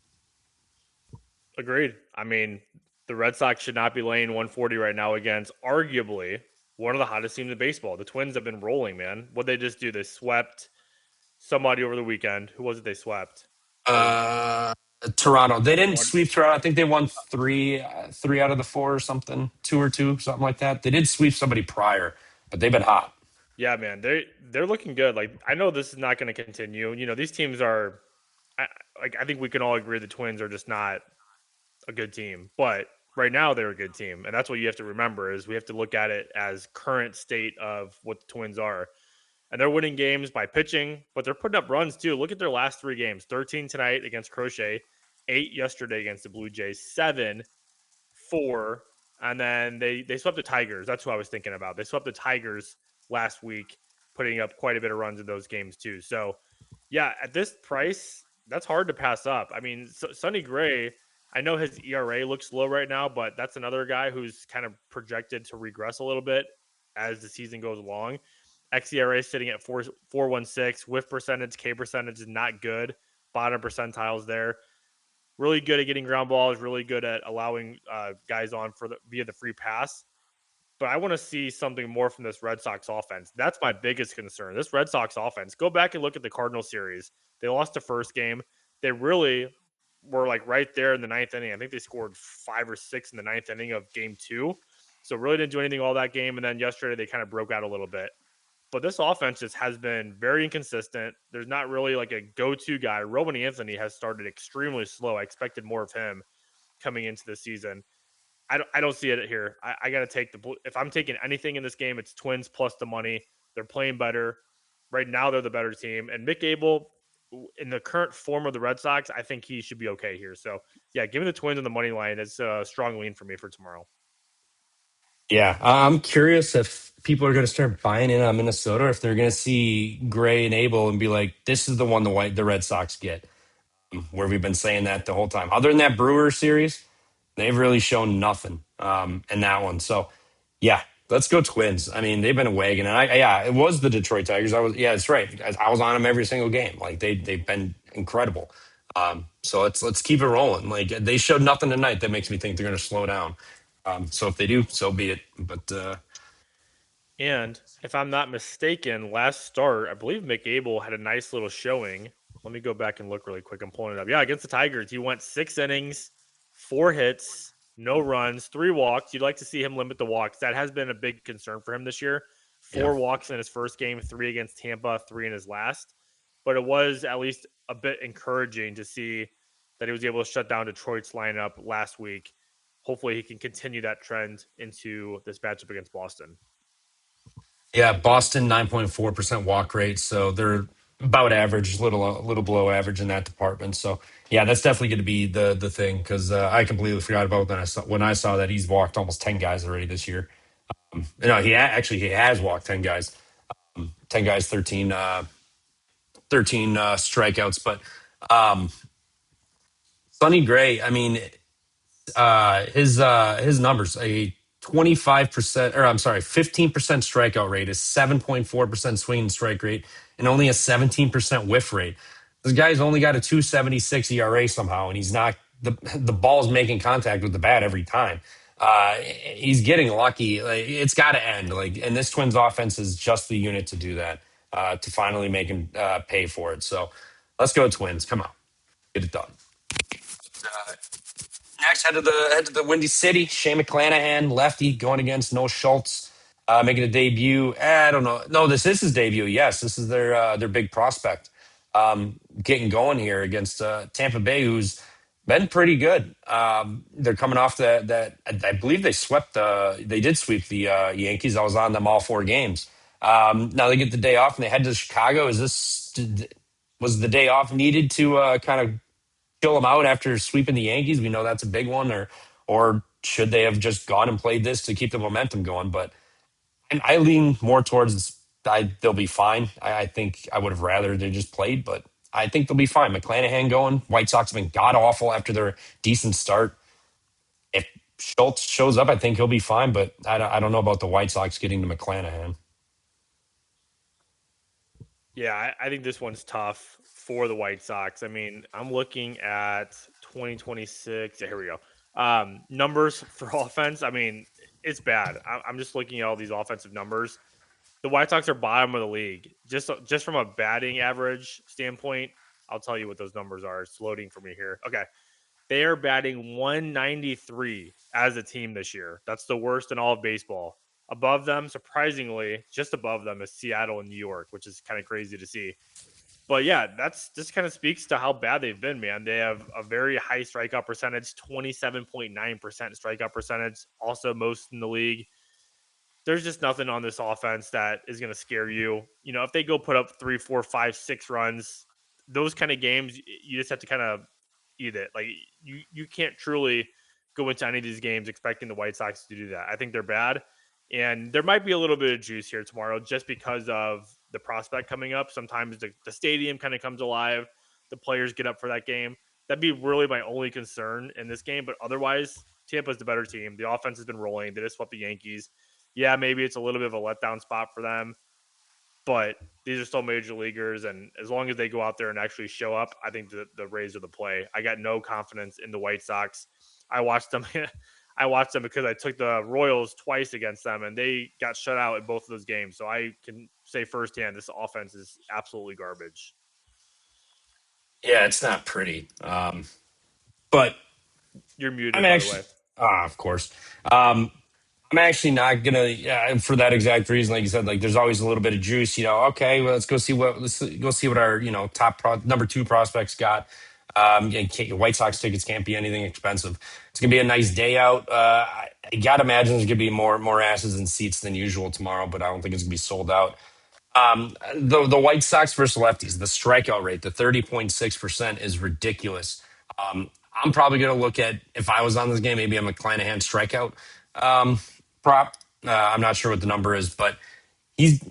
Agreed. I mean, the Red Sox should not be laying 140 right now against arguably one of the hottest teams in baseball. The Twins have been rolling, man. What they just do? They swept somebody over the weekend. Who was it they swept? Uh, Toronto. They didn't sweep Toronto. I think they won three out of the four or something, two or two, something like that. They did sweep somebody prior, but they've been hot. Yeah, man. They're looking good. Like I know this is not going to continue. These teams are I, I think we can all agree the Twins are just not a good team. But right now they're a good team. And that's what you have to remember is we have to look at it as current state of what the Twins are. And they're winning games by pitching, but they're putting up runs too. Look at their last 3 games: 13 tonight against Crochet, 8 yesterday against the Blue Jays, 7, 4, and then they swept the Tigers. That's who I was thinking about. They swept the Tigers last week, putting up quite a bit of runs in those games too. So, yeah, at this price, that's hard to pass up. I mean, Sonny Gray, I know his ERA looks low right now, but that's another guy who's kind of projected to regress a little bit as the season goes along. xERA is sitting at 4.16. Whiff percentage, K percentage is not good. Bottom percentiles there. Really good at getting ground balls. Really good at allowing guys on via the free pass. But I want to see something more from this Red Sox offense. That's my biggest concern. This Red Sox offense. Go back and look at the Cardinal series. They lost the first game. They really were like right there in the ninth inning. I think they scored 5 or 6 in the ninth inning of game 2. So really didn't do anything all that game. And then yesterday they kind of broke out a little bit. But this offense just has been very inconsistent. There's not really like a go-to guy. Rowan Anthony has started extremely slow. I expected more of him coming into the season. I don't see it here. I got to take if I'm taking anything in this game, it's Twins plus the money. They're playing better. Right now, they're the better team. And Mick Abel, in the current form of the Red Sox, I think he should be okay here. So, yeah, give me the Twins on the money line. It's a strong lean for me for tomorrow. Yeah, I'm curious if people are going to start buying in on Minnesota, or if they're going to see Gray and Abel and be like, "This is the one the Red Sox get." Where we've been saying that the whole time. Other than that Brewer series, they've really shown nothing in that one. So, yeah, let's go Twins. I mean, they've been a wagon, and it was the Detroit Tigers. That's right. I was on them every single game. Like they've been incredible. So let's keep it rolling. Like they showed nothing tonight that makes me think they're going to slow down. So if they do, so be it. But And if I'm not mistaken, last start, I believe Mick Abel had a nice little showing. Let me go back and look really quick. I'm pulling it up. Yeah, against the Tigers, he went 6 innings, 4 hits, no runs, 3 walks. You'd like to see him limit the walks. That has been a big concern for him this year. yeah, 4 walks in his first game, 3 against Tampa, 3 in his last. But it was at least a bit encouraging to see that he was able to shut down Detroit's lineup last week. hopefully he can continue that trend into this matchup against Boston. Yeah, Boston 9.4% walk rate, so they're about average, a little below average in that department. So yeah, that's definitely going to be the thing because I completely forgot about when I saw that he's walked almost 10 guys already this year. No, actually he has walked 10 guys, 10 guys, 13 strikeouts. But um, Sonny Gray, I mean, his numbers, a 25%, or I'm sorry, 15% strikeout rate, is 7.4% swing and strike rate, and only a 17% whiff rate. This guy's only got a 2.76 ERA somehow, and he's not the ball's making contact with the bat every time. He's getting lucky. Like, it's got to end. Like, and this Twins offense is just the unit to do that, to finally make him pay for it. So let's go Twins. Come on, get it done. Next, head to the Windy City. Shane McClanahan, lefty, going against Noah Schultz, making a debut. I don't know. No, this is his debut. Yes, this is their big prospect, getting going here against Tampa Bay, who's been pretty good. They're coming off that I believe they did sweep the Yankees. I was on them all 4 games. Now they get the day off and they head to Chicago. Was the day off needed to kind of chill them out after sweeping the Yankees? We know that's a big one, or should they have just gone and played this to keep the momentum going? But I lean more towards they'll be fine. I think I would have rather they just played, but I think they'll be fine. McClanahan going. White Sox have been god awful after their decent start. If Schultz shows up, I think he'll be fine, but I don't know about the White Sox getting to McClanahan. Yeah, I think this one's tough for the White Sox. I mean, I'm looking at 2026. Yeah, here we go. Numbers for offense. I mean, it's bad. I'm just looking at all these offensive numbers. The White Sox are bottom of the league. Just from a batting average standpoint, I'll tell you what those numbers are. It's loading for me here. Okay. They are batting 193 as a team this year. That's the worst in all of baseball. Above them, surprisingly, just above them is Seattle and New York, which is kind of crazy to see. But yeah, that's just kind of speaks to how bad they've been, man. They have a very high strikeout percentage, 27.9% strikeout percentage, also most in the league. There's just nothing on this offense that is going to scare you. You know, if they go put up 3, 4, 5, 6 runs, those kind of games, you just have to kind of eat it. Like you can't truly go into any of these games expecting the White Sox to do that. I think they're bad, and there might be a little bit of juice here tomorrow just because of the prospect coming up. Sometimes the stadium kind of comes alive, the players get up for that game. That'd be really my only concern in this game. But otherwise, Tampa's the better team. The offense has been rolling. They just swept the Yankees. Yeah, maybe it's a little bit of a letdown spot for them, but these are still major leaguers, and as long as they go out there and actually show up, I think the Rays are the play. I got no confidence in the White Sox. I watched them. I watched them because I took the Royals twice against them, and they got shut out in both of those games. So I can say firsthand, this offense is absolutely garbage. Yeah, it's not pretty. But You're I'm muted, by the actually, way. of course. Um, I'm actually not gonna, yeah, for that exact reason. Like you said, like there's always a little bit of juice. Okay, well, let's go see what our number 2 prospects got. White Sox tickets can't be anything expensive. It's gonna be a nice day out. I gotta imagine there's gonna be more asses and seats than usual tomorrow, but I don't think it's gonna be sold out. The White Sox versus lefties, the strikeout rate, the 30.6% is ridiculous. I'm probably going to look at, if I was on this game, maybe a McClanahan strikeout um, prop. I'm not sure what the number is, but he's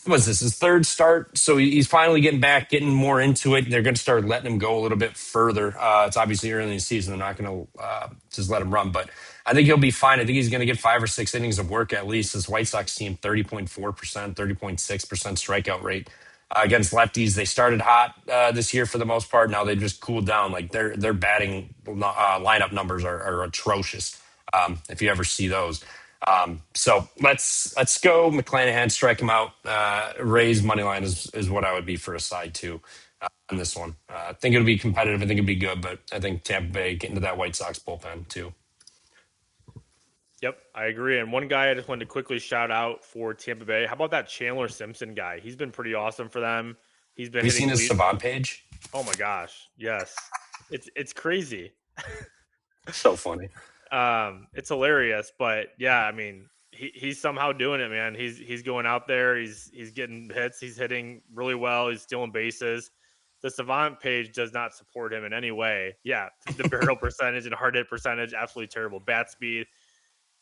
what's this, his third start, so he's finally getting back, getting more into it. They're going to start letting him go a little bit further. It's obviously early in the season; they're not going to just let him run, but I think he'll be fine. I think he's going to get 5 or 6 innings of work at least. This White Sox team, 30.4%, 30.6% strikeout rate against lefties. They started hot this year for the most part. Now they've just cooled down. Like their batting lineup numbers are atrocious. If you ever see those. So let's go McClanahan, strike him out. Raise money line is what I would be for a side two on this one. I think it'll be competitive. I think it'll be good, but I think Tampa Bay get into that White Sox bullpen too. Yep, I agree. And one guy I just wanted to quickly shout out for Tampa Bay. How about that Chandler Simpson guy? He's been pretty awesome for them. He's been Have you seen hitting his lead. Savant page? Oh my gosh, yes, it's crazy. So funny. It's hilarious, but yeah, I mean, he's somehow doing it, man. He's going out there, he's getting hits, he's hitting really well, he's stealing bases. The Savant page does not support him in any way. Yeah, the barrel percentage and hard hit percentage, absolutely terrible. Bat speed,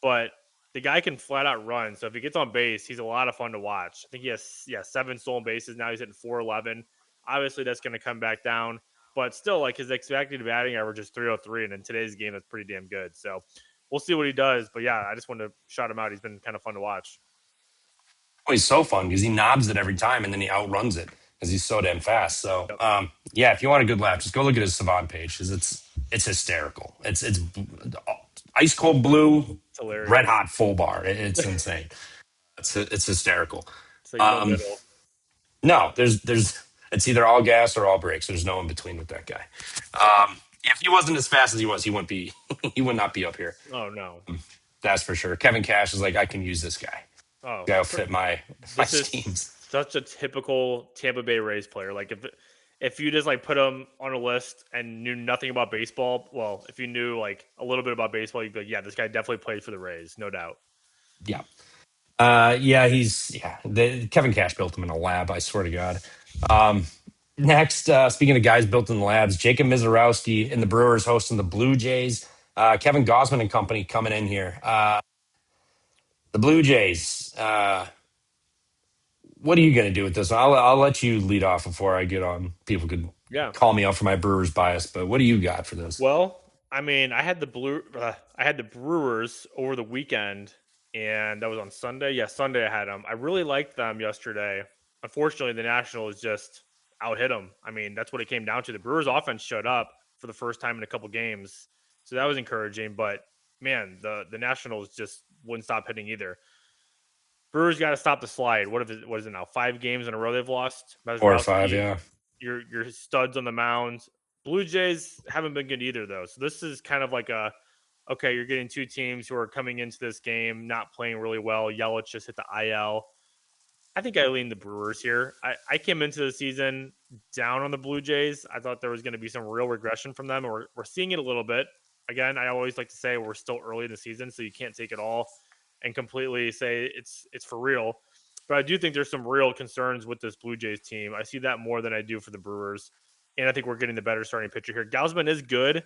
but the guy can flat out run. So if he gets on base, he's a lot of fun to watch. I think he has 7 stolen bases now. He's hitting 411. Obviously, that's going to come back down, but still, like his expected batting average is 303, and in today's game, that's pretty damn good. So we'll see what he does. But yeah, I just wanted to shout him out. He's been kind of fun to watch. Oh, he's so fun because he knobs it every time and then he outruns it because he's so damn fast. So Yep, yeah, if you want a good laugh, just go look at his Savant page because it's hysterical. It's ice cold blue, it's red hilarious. hot full bar. It's insane. It's hysterical. So no Um, middle. no, there's it's either all gas or all brakes. There's no in between with that guy. If he wasn't as fast as he was, he wouldn't be he would not be up here. Oh no. That's for sure. Kevin Cash is like, I can use this guy. Oh, Guy will fit my this is schemes. such a typical Tampa Bay Rays player. Like if you just like put him on a list and knew nothing about baseball, well, if you knew like a little bit about baseball, you'd be like, yeah, this guy definitely played for the Rays, no doubt. Yeah. Kevin Cash built him in a lab. I swear to God. Um, next, speaking of guys built in labs, Jacob Mizorowski in the Brewers hosting the Blue Jays. Kevin Gosman and company coming in here. The Blue Jays. What are you going to do with this one? I'll let you lead off before I get on. People could Yeah. call me out for my Brewers bias, but what do you got for this? Well, I mean, I had the Brewers over the weekend, and that was on Sunday. Yeah, Sunday I had them. I really liked them yesterday. Unfortunately, the Nationals just out hit them. I mean, that's what it came down to. The Brewers' offense showed up for the first time in a couple games, so that was encouraging. But man, the Nationals just wouldn't stop hitting either. Brewers got to stop the slide. What is it now? 5 games in a row they've lost. 4 or 5, Mazeroski, yeah. your studs on the mound. Blue Jays haven't been good either though. So this is kind of like a okay, you're getting two teams who are coming into this game not playing really well. Yelich just hit the IL. I think I lean the Brewers here. I came into the season down on the Blue Jays. I thought there was going to be some real regression from them, and we're seeing it a little bit. Again, I always like to say we're still early in the season, so you can't take it all and completely say it's for real. But I do think there's some real concerns with this Blue Jays team. I see that more than I do for the Brewers, and I think we're getting the better starting pitcher here. Gausman is good.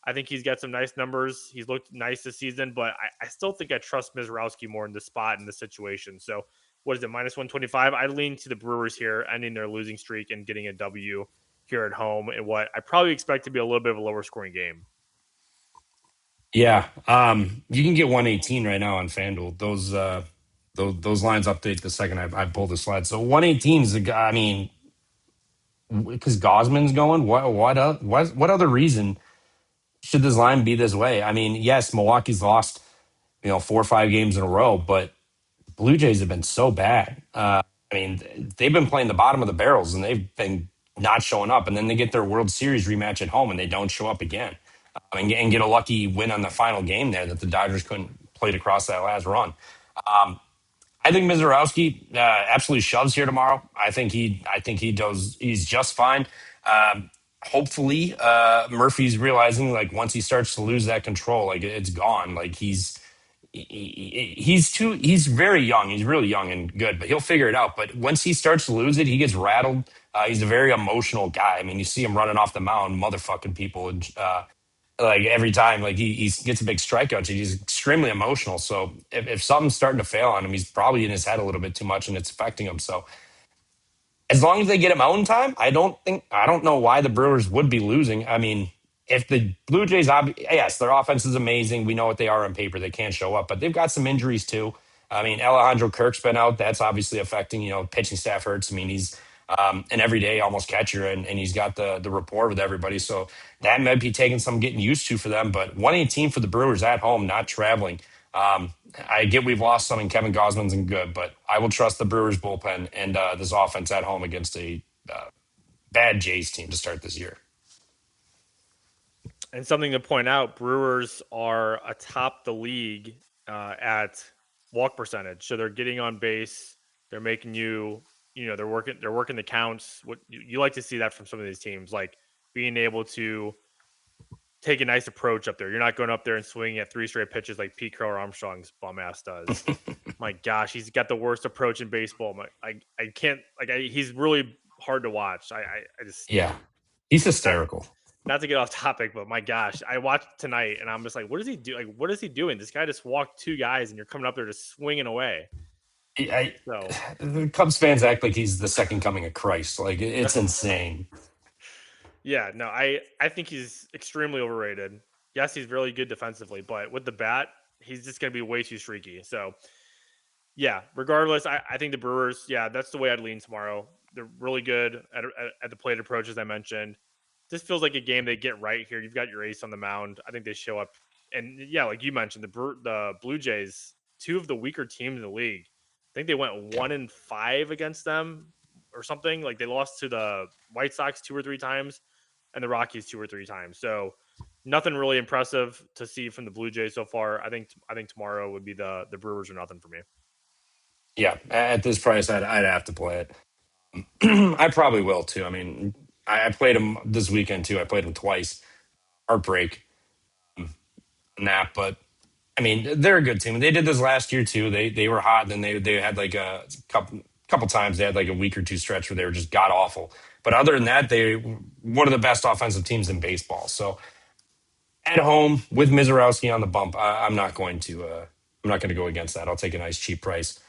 I think he's got some nice numbers. He's looked nice this season, but I still think I trust Mizrowski more in the spot in the situation. So what is it, minus 125? I lean to the Brewers here, ending their losing streak and getting a W here at home in what I probably expect to be a little bit of a lower scoring game. Yeah. You can get 118 right now on FanDuel. Those lines update the second I pull the slide. So 118 is a guy. I mean, because Gosman's going. What other reason should this line be this way? I mean, yes, Milwaukee's lost 4 or 5 games in a row, but Blue Jays have been so bad. I mean, they've been playing the bottom of the barrels and they've been not showing up. And then they get their World Series rematch at home and they don't show up again. And get a lucky win on the final game there that the Dodgers couldn't play across that last run. I think Mizorowski absolutely shoves here tomorrow. I think he does. He's just fine. Hopefully, Murphy's realizing like once he starts to lose that control, like it's gone. Like he's very young. He's really young and good, but he'll figure it out. But once he starts to lose it, he gets rattled. He's a very emotional guy. I mean, you see him running off the mound, motherfucking people, and like every time, like he gets a big strikeout, he's extremely emotional. So if something's starting to fail on him, he's probably in his head a little bit too much, and it's affecting him. So as long as they get him out in time, I don't know why the Brewers would be losing. I mean, if the Blue Jays, yes, their offense is amazing. We know what they are on paper. They can't show up, but they've got some injuries too. I mean, Alejandro Kirk's been out. That's obviously affecting, pitching staff hurts. I mean, he's an everyday almost catcher, and he's got the rapport with everybody. So that might be taking some getting used to for them. But 118 for the Brewers at home, not traveling. I get we've lost some, and Kevin Gosman's and good, but I will trust the Brewers bullpen and this offense at home against a bad Jays team to start this year. And something to point out, Brewers are atop the league at walk percentage. So they're getting on base. They're making they're working the counts. What you like to see that from some of these teams, like being able to take a nice approach up there. You're not going up there and swinging at 3 straight pitches like Pete Crow Armstrong's bum ass does. My gosh, he's got the worst approach in baseball. I can't he's really hard to watch. I just Yeah, he's not, hysterical. not to get off topic, but my gosh, I watched tonight and I'm just like, what does he do? Like, what is he doing? This guy just walked 2 guys and you're coming up there just swinging away. So The Cubs fans act like he's the second coming of Christ. Like it's insane. yeah, no, I think he's extremely overrated. Yes, he's really good defensively, but with the bat, he's just going to be way too streaky. So yeah, regardless, I think the Brewers, yeah, that's the way I'd lean tomorrow. They're really good at the plate approach, as I mentioned. This feels like a game they get right here. You've got your ace on the mound. I think they show up. And yeah, like you mentioned, the Blue Jays, 2 of the weaker teams in the league. I think they went Yeah, 1-5 against them or something. Like they lost to the White Sox 2 or 3 times and the Rockies 2 or 3 times. So nothing really impressive to see from the Blue Jays so far. I think tomorrow would be the Brewers or nothing for me. yeah. At this price, I'd have to play it. I probably will too. I mean, I played him this weekend too. I played him twice. Heartbreak nap, but I mean, they're a good team. They did this last year too. They were hot. Then they had like a couple times they had like a week or two stretch where they were just god awful. But other than that, they one of the best offensive teams in baseball. So at home with Mizorowski on the bump, I'm not going to. I'm not going to go against that. I'll take a nice cheap price,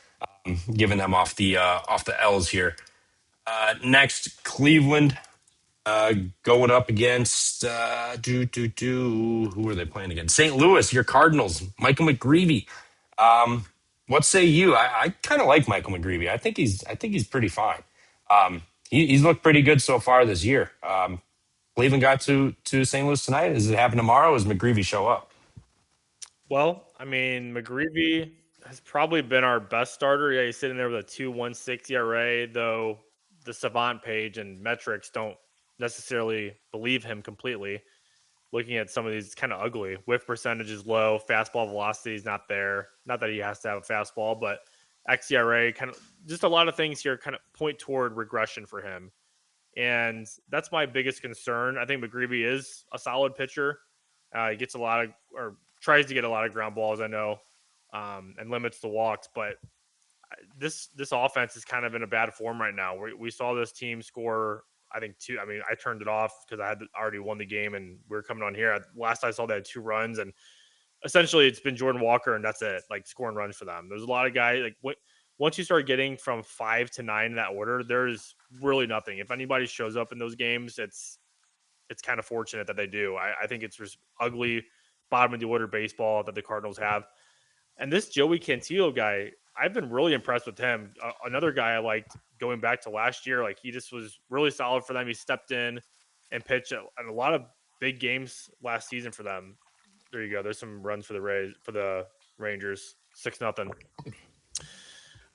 giving them off the L's here. Next, Cleveland going up against who are they playing against? St. Louis, your Cardinals, Michael McGreevy. What say you? I kind of like Michael McGreevy. I think he's pretty fine. He's looked pretty good so far this year. Cleveland got to St. Louis tonight. Does it happen tomorrow? Does McGreevy show up? Well, I mean, McGreevy has probably been our best starter. Yeah, he's sitting there with a 2.16 ERA, though the Savant page and metrics don't necessarily believe him completely. Looking at some of these, kind of ugly. Whiff percentage is low. Fastball velocity is not there. Not that he has to have a fastball, but xERA kind of just a lot of things here kind of point toward regression for him. And that's my biggest concern. I think McGreevy is a solid pitcher. He gets a lot of, or tries to get a lot of ground balls, I know, and limits the walks. But this offense is kind of in a bad form right now. We saw this team score, I think, 2. I mean, I turned it off because I had already won the game and we were coming on here. Last I saw, they had 2 runs. And essentially it's been Jordan Walker and that's it, like scoring runs for them. There's a lot of guys, like once you start getting from 5 to 9 in that order, there's really nothing. If anybody shows up in those games, it's kind of fortunate that they do. I think it's just ugly bottom of the order baseball that the Cardinals have. And this Joey Cantillo guy, I've been really impressed with him. Another guy I liked going back to last year, like he just was really solid for them. He stepped in and pitched in a lot of big games last season for them. There you go. There's some runs for the Rangers. 6-0.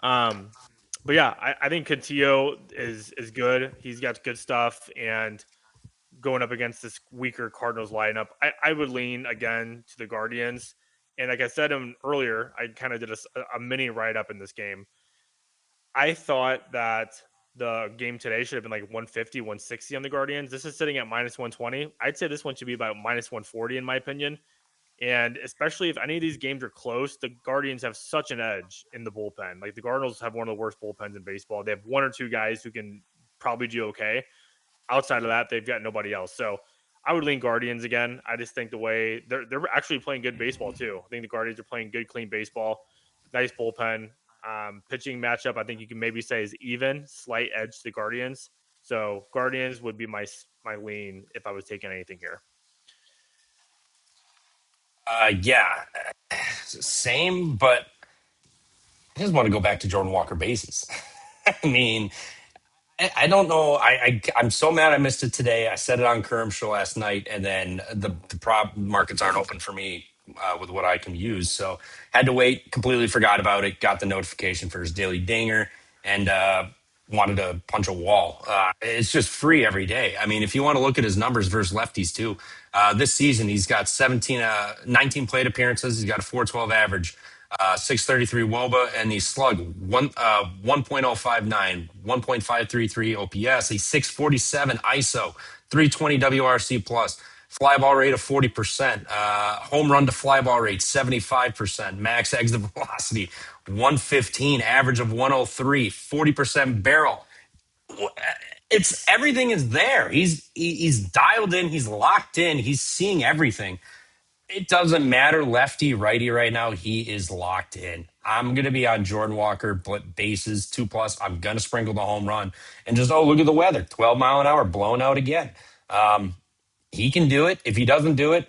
But yeah, I think Cantillo is good. He's got good stuff, and going up against this weaker Cardinals lineup, I would lean again to the Guardians. And like I said earlier, I kind of did a mini write up in this game. I thought that the game today should have been like 150, 160 on the Guardians. This is sitting at minus 120. I'd say this one should be about minus 140 in my opinion. And especially if any of these games are close, the Guardians have such an edge in the bullpen. Like the Cardinals have one of the worst bullpens in baseball. They have 1 or 2 guys who can probably do okay. Outside of that, they've got nobody else. So I would lean Guardians again. I just think the way they're actually playing good baseball too. I think the Guardians are playing good, clean baseball. Nice bullpen. Pitching matchup, I think you can maybe say is even, slight edge to the Guardians. So Guardians would be my lean if I was taking anything here. Yeah, same, but I just want to go back to Jordan Walker bases. I mean, I don't know. I'm so mad I missed it today. I said it on Kerm show last night, and then the prop markets aren't open for me with what I can use. So had to wait. Completely forgot about it. Got the notification for his daily dinger, and wanted to punch a wall. It's just free every day. I mean, if you want to look at his numbers versus lefties too, this season he's got 19 plate appearances. He's got a 4.12 average. 633 WOBA, and he slug 1.059, 1.533 OPS, a 647 ISO, 320 WRC plus. fly ball rate of 40%, home run to fly ball rate 75%, max exit velocity 115, average of 103, 40% barrel. It's everything is there. He's dialed in, he's locked in, he's seeing everything. It doesn't matter lefty, righty right now. He is locked in. I'm going to be on Jordan Walker, but bases 2+. I'm going to sprinkle the home run and just, oh, look at the weather 12 mile an hour, blowing out again. He can do it. If he doesn't do it,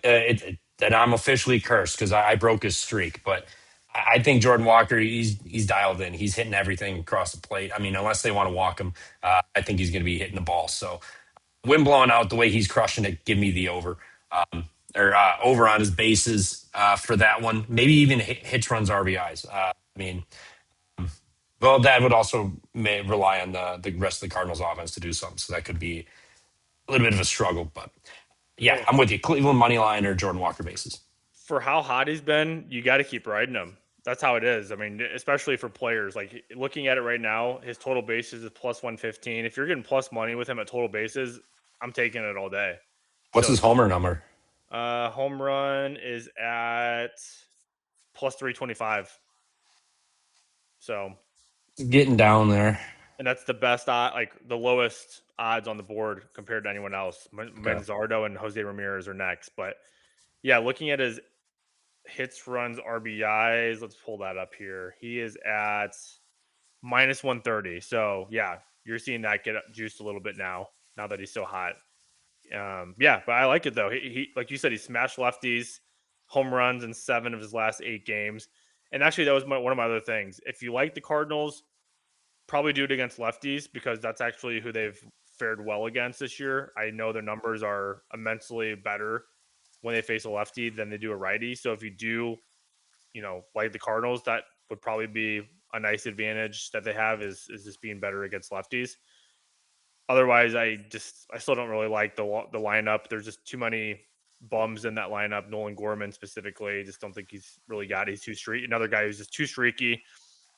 then I'm officially cursed because I broke his streak. But I think Jordan Walker, he's dialed in. He's hitting everything across the plate. I mean, unless they want to walk him, I think he's going to be hitting the ball. So wind blowing out the way he's crushing it, give me the over. Or over on his bases for that one. Maybe even hits, runs, RBIs. I mean, well, that would also may rely on the rest of the Cardinals offense to do something. So that could be a little bit of a struggle. But yeah, Well, I'm with you. Cleveland money line or Jordan Walker bases. for how hot he's been, you got to keep riding him. That's how it is. I mean, especially for players. Like looking at it right now, his total bases is plus 115. If you're getting plus money with him at total bases, I'm taking it all day. What's So his homer number? home run is at plus 325. So, Getting down there. and that's the best, like the lowest odds on the board compared to anyone else. Okay. Manzardo and Jose Ramirez are next. But yeah, looking at his hits, runs, RBIs, let's pull that up here. He is at minus 130. So yeah, you're seeing that get juiced a little bit now that he's so hot. Yeah, but I like it though. He like you said, he smashed lefties, home runs in 7 of his last 8 games. And actually, that was one of my other things. If you like the Cardinals, probably do it against lefties because that's actually who they've fared well against this year. I know their numbers are immensely better when they face a lefty than they do a righty. So if you do, like the Cardinals, that would probably be a nice advantage that they have is just being better against lefties. Otherwise, I still don't really like the lineup. There's just too many bums in that lineup. Nolan Gorman specifically, just don't think he's really got. He's too streaky. Another guy who's just too streaky.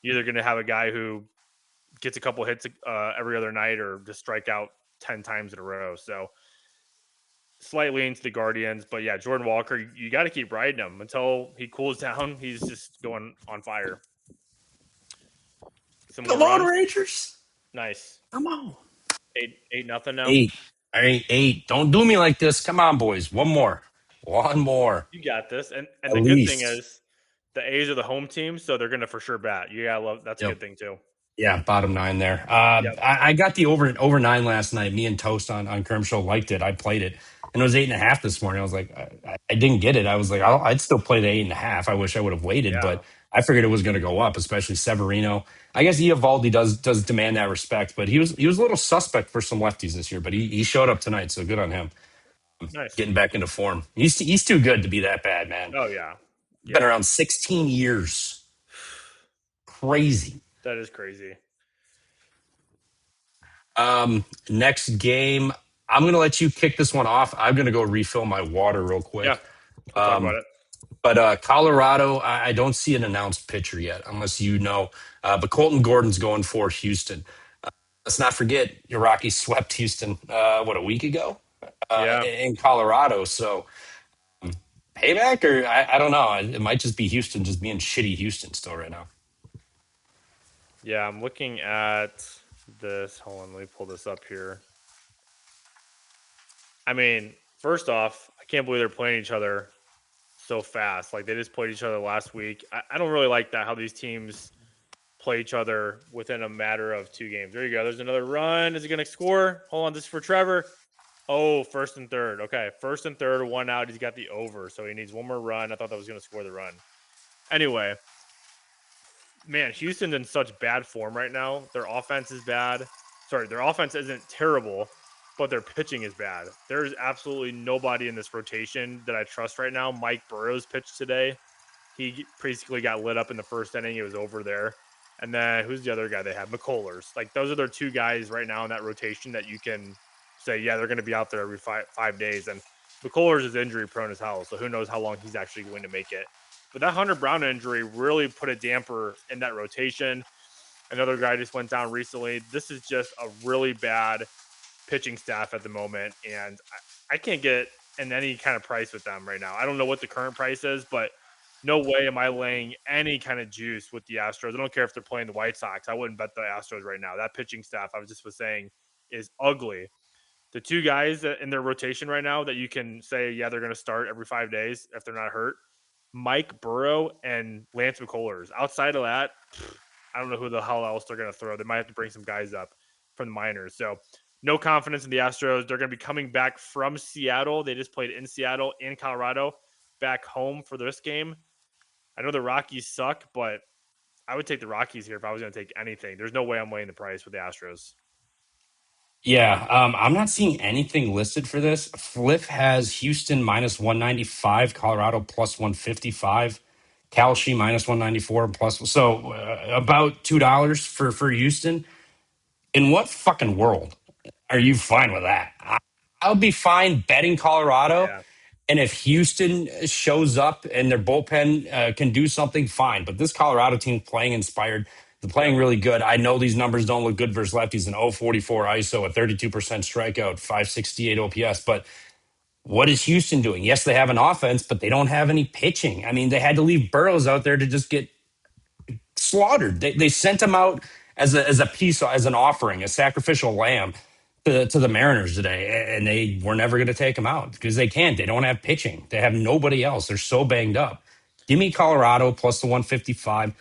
You're either going to have a guy who gets a couple hits every other night or just strike out 10 times in a row. So slightly into the Guardians, but yeah, Jordan Walker, you got to keep riding him until he cools down. He's just going on fire. Some more Come on, runs. Rangers. Nice. Come on. 8 nothing now. 8. All right, 8. Don't do me like this. Come on, boys. One more. One more. You got this. And At the good thing least. is the A's are the home team, so they're going to for sure bat. You got to love that's a Yep. good thing too. Yeah, bottom 9 there. Yep. I got the over 9 last night. Me and Toast on Kerm Show liked it. I played it, and it was 8.5 this morning. I was like, I didn't get it. I was like, I'd still play the 8.5. I wish I would have waited, Yeah. but I figured it was going to go up, especially Severino. I guess Eovaldi does demand that respect, but he was a little suspect for some lefties this year. But he showed up tonight, so good on him. Nice. Getting back into form. He's too good to be that bad, man. Oh yeah. Been Yep. around 16 years. Crazy. That is crazy. Next game, I'm going to let you kick this one off. I'm going to go refill my water real Yeah. quick. We'll talk about it. But Colorado, I don't see an announced pitcher yet, unless you know. But Colton Gordon's going for Houston. Let's not forget, your Rockies swept Houston, a week ago Yeah. in Colorado. So payback, or I don't know. It might just be Houston just being shitty Houston still right now. Yeah, I'm looking at this. Hold on, let me pull this up here. I mean, first off, I can't believe they're playing each other so fast. Like they just played each other last week. I don't really like that how these teams play each other within a matter of 2 games. There you go. There's another run. Is he going to score? Hold on, this is for Trevor. Oh, first and third. Okay, first and third, 1 out. He's got the over, so he needs one more run. I thought that was going to score the run. Anyway, man, Houston's in such bad form right now. Their offense is bad. Sorry, their offense isn't terrible, but their pitching is bad. There's absolutely nobody in this rotation that I trust right now. Mike Burrows pitched today. He basically got lit up in the first inning. It was over there. And then who's the other guy they have? McCullers. Like those are their 2 guys right now in that rotation that you can say, yeah, they're going to be out there every 5 days. And McCullers is injury prone as hell, so who knows how long he's actually going to make it. But that Hunter Brown injury really put a damper in that rotation. Another guy just went down recently. This is just a really bad pitching staff at the moment, and I can't get in any kind of price with them right now. I don't know what the current price is, but no way am I laying any kind of juice with the Astros. I don't care if they're playing the White Sox. I wouldn't bet the Astros right now. That pitching staff, I was just was saying, is ugly. The two guys that in their rotation right now that you can say, yeah, they're going to start every 5 days if they're not hurt, Mike Burrow and Lance McCullers. Outside of that, I don't know who the hell else they're going to throw. They might have to bring some guys up from the minors. So no confidence in the Astros. They're going to be coming back from Seattle. They just played in Seattle, in Colorado, back home for this game. I know the Rockies suck, but I would take the Rockies here if I was going to take anything. There's no way I'm weighing the price with the Astros. Yeah, I'm not seeing anything listed for this. Fliff has Houston minus 195, Colorado plus 155, Kalshi minus 194 plus. So about $2 for Houston. In what fucking world are you fine with that? I'll be fine betting Colorado. Yeah. And if Houston shows up and their bullpen can do something, fine. But this Colorado team's playing inspired. They're Yep. playing really good. I know these numbers don't look good versus lefties. An 044 ISO, a 32% strikeout, 568 OPS. But what is Houston doing? Yes, they have an offense, but they don't have any pitching. I mean, they had to leave Burrows out there to just get slaughtered. They sent him out as a piece, as an offering, a sacrificial lamb to the Mariners today, and they were never going to take him out because they can't. They don't have pitching. They have nobody else. They're so banged up. Give me Colorado plus the 155.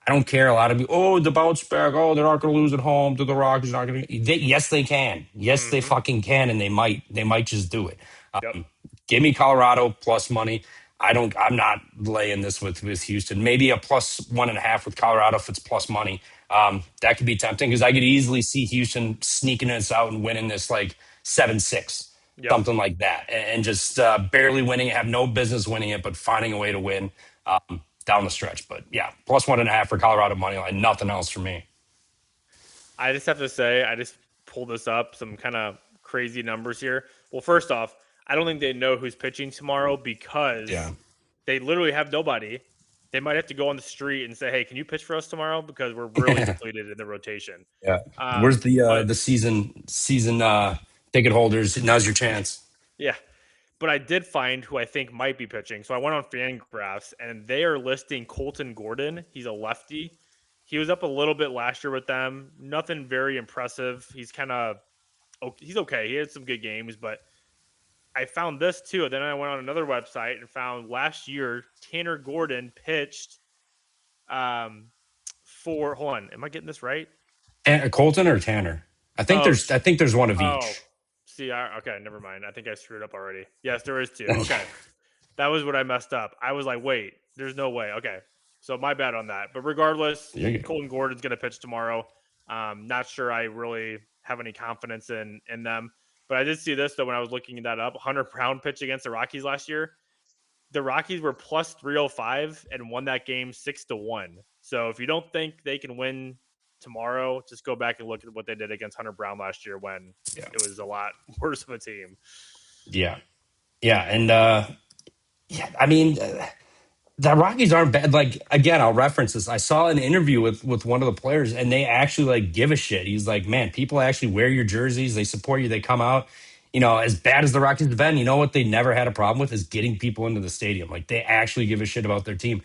I don't care. A lot of you, oh, the bounce back. Oh, they're not going to lose at home to the Rockies. Not going to. Yes, they can. Yes, they Mm-hmm. fucking can, and they might. They might just do it. Yep. Give me Colorado plus money. I don't. I'm not laying this with Houston. Maybe a plus 1.5 with Colorado if it's plus money. That could be tempting because I could easily see Houston sneaking us out and winning this like 7-6, Yep. something like that, and just barely winning. Have no business winning it, but finding a way to win down the stretch. But yeah, plus 1.5 for Colorado money line. Nothing else for me. I just have to say, I just pulled this up, some kind of crazy numbers here. Well, first off, I don't think they know who's pitching tomorrow because Yeah. they literally have nobody. They might have to go on the street and say, "Hey, can you pitch for us tomorrow?" Because we're really depleted in the rotation. Yeah. Where's But the season ticket holders? Now's your chance. yeah, but I did find who I think might be pitching. So I went on Fangraphs, and they are listing Colton Gordon. He's a lefty. He was up a little bit last year with them. Nothing very impressive. He's kind of he's okay. He had some good games, but I found this too. Then I went on another website and found last year Tanner Gordon pitched for. Hold on, am I getting this right? Colton or Tanner? Oh, I think there's one of oh. each. See, okay, never mind. I think I screwed up already. Yes, there is two. Okay, that was what I messed up. I was like, wait, there's no way. Okay, so my bad on that. But regardless, You're good. Colton Gordon's going to pitch tomorrow. Not sure I really have any confidence in them. But I did see this though when I was looking that up. Hunter Brown pitched against the Rockies last year. The Rockies were plus 305 and won that game 6-1. So if you don't think they can win tomorrow, just go back and look at what they did against Hunter Brown last year when Yeah. it was a lot worse of a team. Yeah. Yeah. And yeah, I mean, the Rockies aren't bad. Like again, I'll reference this. I saw an interview with one of the players, and they actually like give a shit. He's like, man, people actually wear your jerseys. They support you. They come out. You know, as bad as the Rockies have been, you know what they never had a problem with is getting people into the stadium. Like they actually give a shit about their team.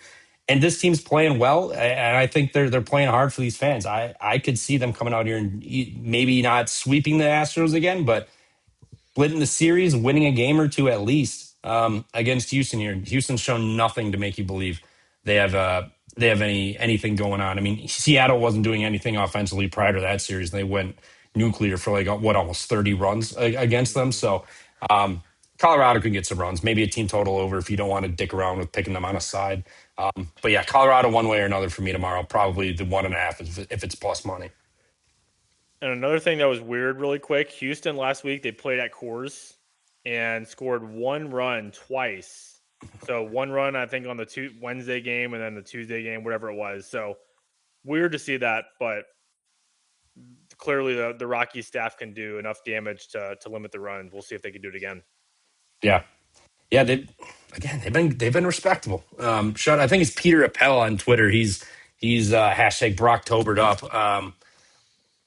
And this team's playing well, and I think they're playing hard for these fans. I could see them coming out here and maybe not sweeping the Astros again, but splitting the series, winning a game or two at least against Houston here. Houston's shown nothing to make you believe they have anything going on. I mean, Seattle wasn't doing anything offensively prior to that series. They went nuclear for like what almost 30 runs against them. Mm-hmm. So Colorado could get some runs, maybe a team total over if you don't want to dick around with picking them on a side. But yeah, Colorado one way or another for me tomorrow. Probably the 1.5 if it's plus money. And another thing that was weird, really quick, Houston last week they played at Coors and scored one run twice. So one run, I think, on the Wednesday game and then the Tuesday game, whatever it was. So weird to see that, but clearly the Rockies staff can do enough damage to limit the runs. We'll see if they can do it again. Yeah. Yeah, they've been respectable. Shout I think it's Peter Appel on Twitter. He's hashtag Brocktobered up.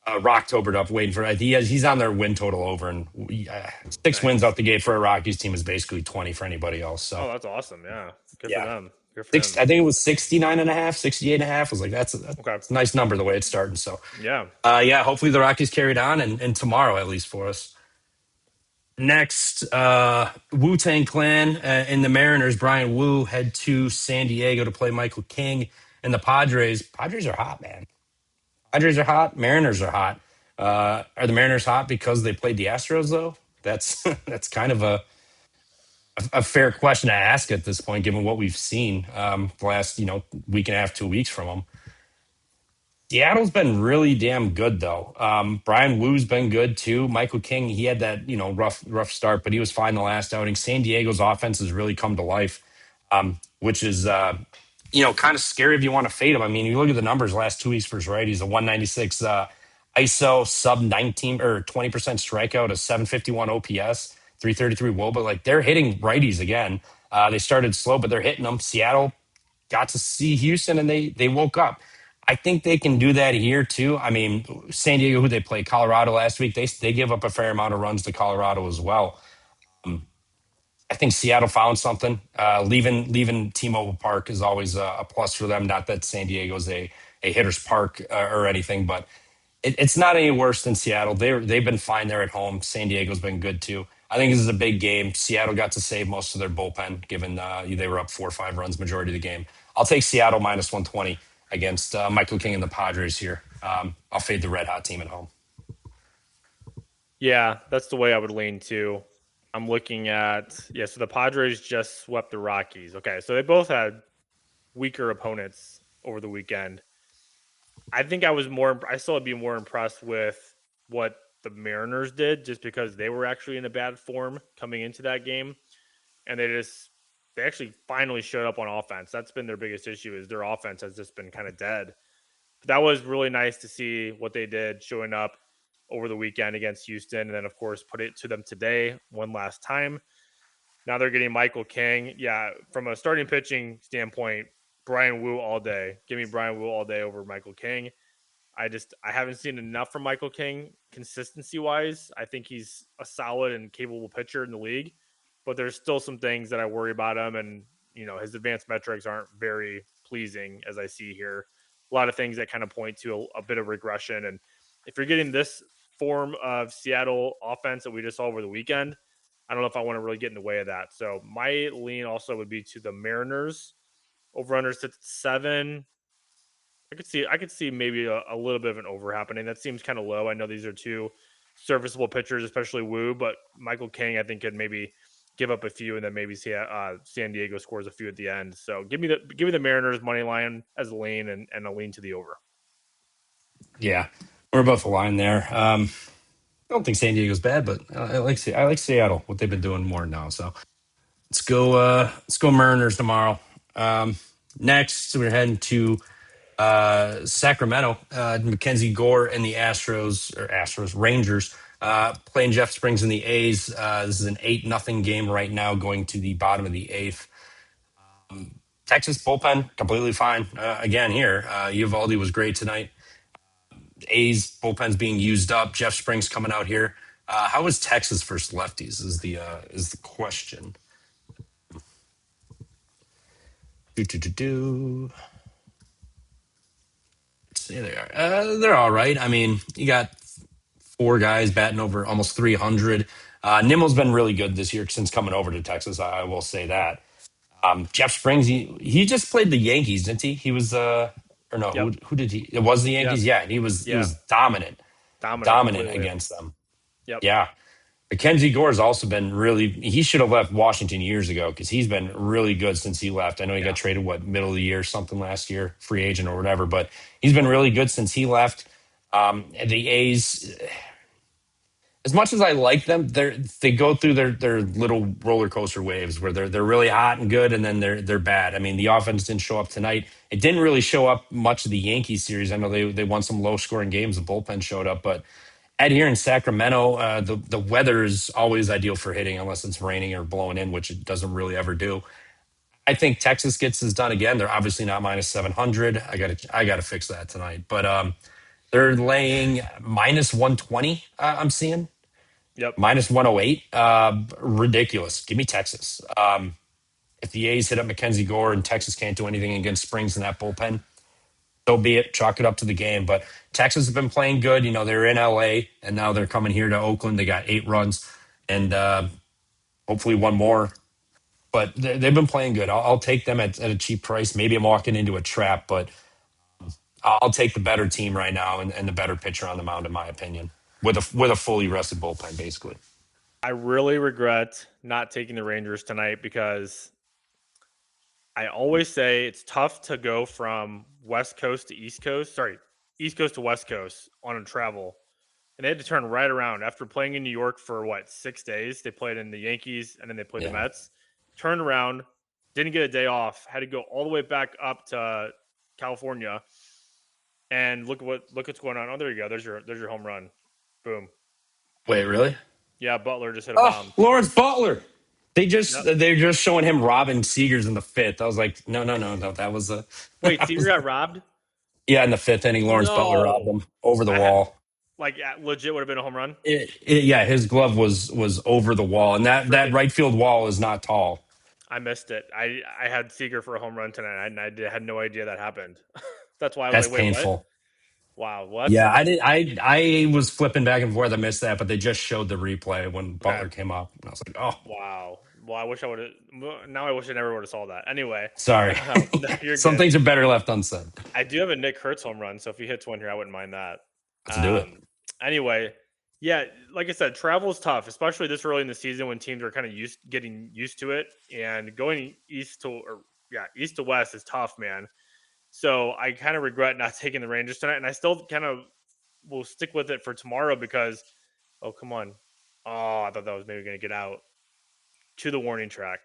Rocktobered up waiting for it. He's on their win total over, and 6 wins Nice. out the gate for a Rockies team is basically 20 for anybody else. So Oh, that's awesome. Yeah. Good for yeah, them. Good for six. him. I think it was 69 and a half, 68 and a half. I was like, that's Okay. a nice number the way it's starting. So Yeah. yeah, hopefully the Rockies carried on and tomorrow at least for us. Next, Wu Tang Clan and the Mariners. Brian Wu head to San Diego to play Michael King and the Padres. Padres are hot, man. Padres are hot. Mariners are hot. Are the Mariners hot because they played the Astros though? That's that's kind of a fair question to ask at this point, given what we've seen the last week and a half, 2 weeks from them. Seattle's been really damn good though. Brian Wu's been good too. Michael King, he had that rough start, but he was fine the last outing. San Diego's offense has really come to life, which is kind of scary if you want to fade him. I mean, you look at the numbers last 2 weeks for his righties: a 196 ISO, sub 19 or 20% strikeout, a 751 OPS, 333 WOBA. But like they're hitting righties again. They started slow, but they're hitting them. Seattle got to see Houston and they woke up. I think they can do that here too. I mean, San Diego, who they played, Colorado last week, they give up a fair amount of runs to Colorado as well. I think Seattle found something. Leaving T-Mobile Park is always a plus for them. Not that San Diego's a hitter's park or anything, but it's not any worse than Seattle. They've been fine there at home. San Diego's been good too. I think this is a big game. Seattle got to save most of their bullpen, given they were up 4 or 5 runs majority of the game. I'll take Seattle minus 120 against Michael King and the Padres here. I'll fade the red hot team at home. Yeah, that's the way I would lean too. I'm looking at so the Padres just swept the Rockies. Okay, so they both had weaker opponents over the weekend. I think I still would be more impressed with what the Mariners did just because they were actually in a bad form coming into that game. And they actually finally showed up on offense. That's been their biggest issue is their offense has just been kind of dead. But that was really nice to see what they did showing up over the weekend against Houston. And then, of course, put it to them today one last time. Now they're getting Michael King. Yeah, from a starting pitching standpoint, Brian Wu all day. Give me Brian Wu all day over Michael King. I haven't seen enough from Michael King consistency wise. I think he's a solid and capable pitcher in the league, but there's still some things that I worry about him, and his advanced metrics aren't very pleasing as I see here. A lot of things that kind of point to a bit of regression, and if you're getting this form of Seattle offense that we just saw over the weekend, I don't know if I want to really get in the way of that. So my lean also would be to the Mariners. Over under sits at 7. I could see maybe a little bit of an over happening. That seems kind of low. I know these are two serviceable pitchers, especially Wu, but Michael King I think could maybe give up a few and then maybe see San Diego scores a few at the end. So give me the Mariners money line as a lean and a lean to the over. Yeah, we're above the line there. I don't think San Diego's bad, but I like Seattle. What they've been doing more now. So let's go Mariners tomorrow. Next, we're heading to Sacramento. Mackenzie Gore and the Rangers playing Jeff Springs and the A's. This is an 8-0 game right now, going to the bottom of the eighth. Texas bullpen completely fine again here. Uvalde was great tonight. A's bullpen's being used up. Jeff Springs coming out here. How is Texas versus lefties? Is the question. Do. See, they are. They're all right. I mean, you got 4 guys batting over almost 300. Nimmo's been really good this year since coming over to Texas. I will say that. Jeff Springs, he just played the Yankees, didn't he? He was or no, Yep. who did he? It was the Yep. Yankees. Yeah, and he was Yeah. Dominant dominant completely. against them. Yep. Yeah. Mackenzie Gore's also been really. He should have left Washington years ago because he's been really good since he left. I know he Yeah. got traded middle of the year something last year, free agent or whatever, but he's been really good since he left. The A's, as much as I like them, they go through their little roller coaster waves where they're really hot and good, and then they're bad. I mean, the offense didn't show up tonight. It didn't really show up much of the Yankees series. I know they won some low scoring games. The bullpen showed up, but out here in Sacramento, the weather is always ideal for hitting unless it's raining or blowing in, which it doesn't really ever do. I think Texas gets this done again. They're obviously not minus 700. I got to fix that tonight, but They're laying minus 120. I'm seeing Yep. minus 108. Ridiculous. Give me Texas. If the A's hit up Mackenzie Gore and Texas can't do anything against Springs in that bullpen, so be it. Chalk it up to the game. But Texas has been playing good. You know, they're in LA and now they're coming here to Oakland. They got 8 runs and hopefully one more. But they've been playing good. I'll take them at a cheap price. Maybe I'm walking into a trap, but I'll take the better team right now and the better pitcher on the mound, in my opinion, with a fully rested bullpen, basically. I really regret not taking the Rangers tonight because I always say it's tough to go from West Coast to East Coast. Sorry, East Coast to West Coast on a travel. And they had to turn right around after playing in New York for what, 6 days? They played in the Yankees and then they played the Yeah. Mets. Turned around, didn't get a day off, had to go all the way back up to California. And look what's going on. Oh, there you go. There's your home run. Boom. Wait, really? Yeah, Butler just hit a Oh, bomb. Lawrence Butler. Yep. They're just showing him robbing Seegers in the fifth. I was like, no, no, no, no. That was a Wait, that Seager was got robbed? yeah, in the fifth inning, Lawrence Butler robbed No. him over the I had wall. legit would have been a home run. Yeah, his glove was over the wall, and that Freaking right field wall is not tall. I missed it. I had Seager for a home run tonight, and had no idea that happened. That's why I was That's like, "Wait, what? painful. Wow, what?" Yeah, I did. I was flipping back and forth. I missed that, but they just showed the replay when Okay. Butler came up, and I was like, oh, Wow. Well, I wish I would have. Now I wish I never would have saw that. Anyway, sorry. no, you're Some good. things are better left unsaid. I do have a Nick Kurtz home run, so if he hits one here, I wouldn't mind that. Let's do it. Um, anyway, yeah, like I said, travel is tough, especially this early in the season when teams are kind of getting used to it, and going east to west is tough, man. So I kind of regret not taking the Rangers tonight, and I still kind of will stick with it for tomorrow because, oh come on, oh I thought that was maybe going to get out to the warning track.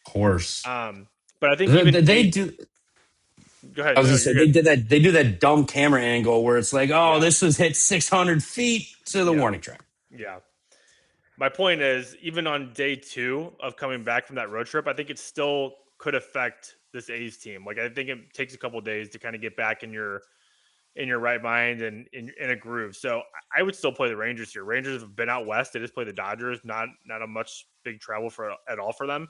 Horse. But I think They, even they day. do. Go I ahead, was no, gonna you're say they good. did that. They do that dumb camera angle where it's like, oh, Yeah, this was hit 600 feet to the yeah, warning track. yeah. My point is, even on day 2 of coming back from that road trip, I think it still could affect this A's team. Like I think it takes a couple days to kind of get back in your right mind and in a groove. So I would still play the Rangers here. Rangers have been out west. They just play the Dodgers. Not a much big travel for at all for them.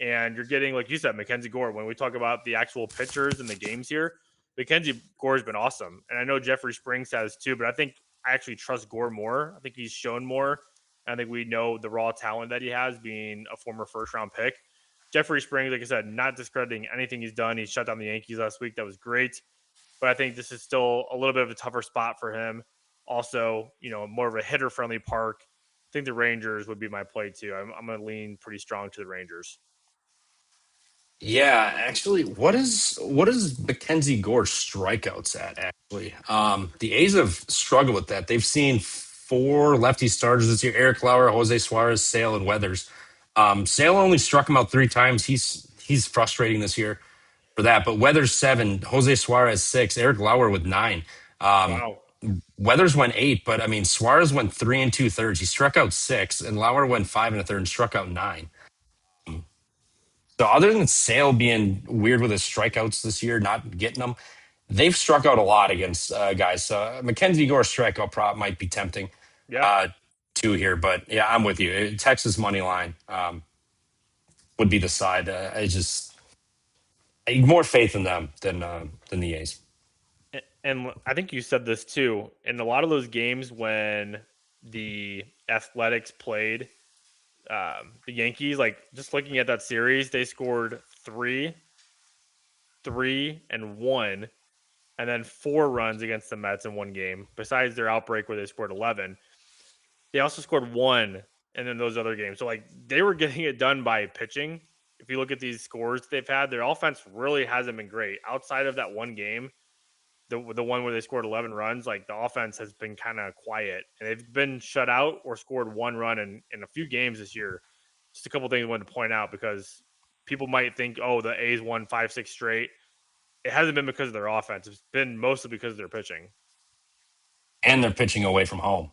And you're getting, like you said, Mackenzie Gore. When we talk about the actual pitchers and the games here, Mackenzie Gore has been awesome. And I know Jeffrey Springs has too, but I think I actually trust Gore more. I think he's shown more. I think we know the raw talent that he has, being a former first round pick. Jeffrey Springs, like I said, not discrediting anything he's done. He shut down the Yankees last week. That was great. But I think this is still a little bit of a tougher spot for him. Also, more of a hitter friendly park. I think the Rangers would be my play too. I'm going to lean pretty strong to the Rangers. Yeah, actually, what is Mackenzie Gore's strikeouts at? Actually, the A's have struggled with that. They've seen 4 lefty starters this year: Eric Lauer, Jose Suarez, Sale, and Weathers. Sale only struck him out 3 times. He's frustrating this year for that. But Weathers 7, Jose Suarez 6, Eric Lauer with 9. Um, Wow. Weathers went 8, but I mean Suarez went 3 2/3. He struck out 6, and Lauer went 5 1/3 and struck out 9. So other than Sale being weird with his strikeouts this year, not getting them, they've struck out a lot against guys. So Mackenzie Gore's strikeout prop might be tempting Yeah. uh, too here, but yeah, I'm with you. Texas money line would be the side. I more faith in them than the A's. And I think you said this too. In a lot of those games when the Athletics played the Yankees, like just looking at that series, they scored 3, 3, and 1, and then 4 runs against the Mets in one game. Besides their outbreak where they scored 11, they also scored 1, and then those other games. So like they were getting it done by pitching. If you look at these scores they've had, their offense really hasn't been great outside of that one game, the one where they scored 11 runs. Like the offense has been kind of quiet, and they've been shut out or scored 1 run in a few games this year. Just a couple things I wanted to point out because people might think, oh, the A's won 5, 6 straight. It hasn't been because of their offense. It's been mostly because of their pitching. And they're pitching away from home.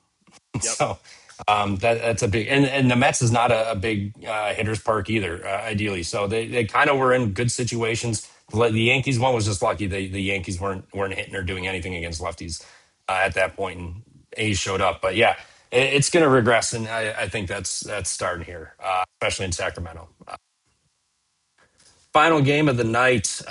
Yep. So that's a big and the Mets is not a big hitters park either, ideally. So they kind of were in good situations. The Yankees one was just lucky. The Yankees weren't hitting or doing anything against lefties. at that point, and A's showed up. But yeah, it's going to regress, and I think that's starting here, especially in Sacramento. Final game of the night.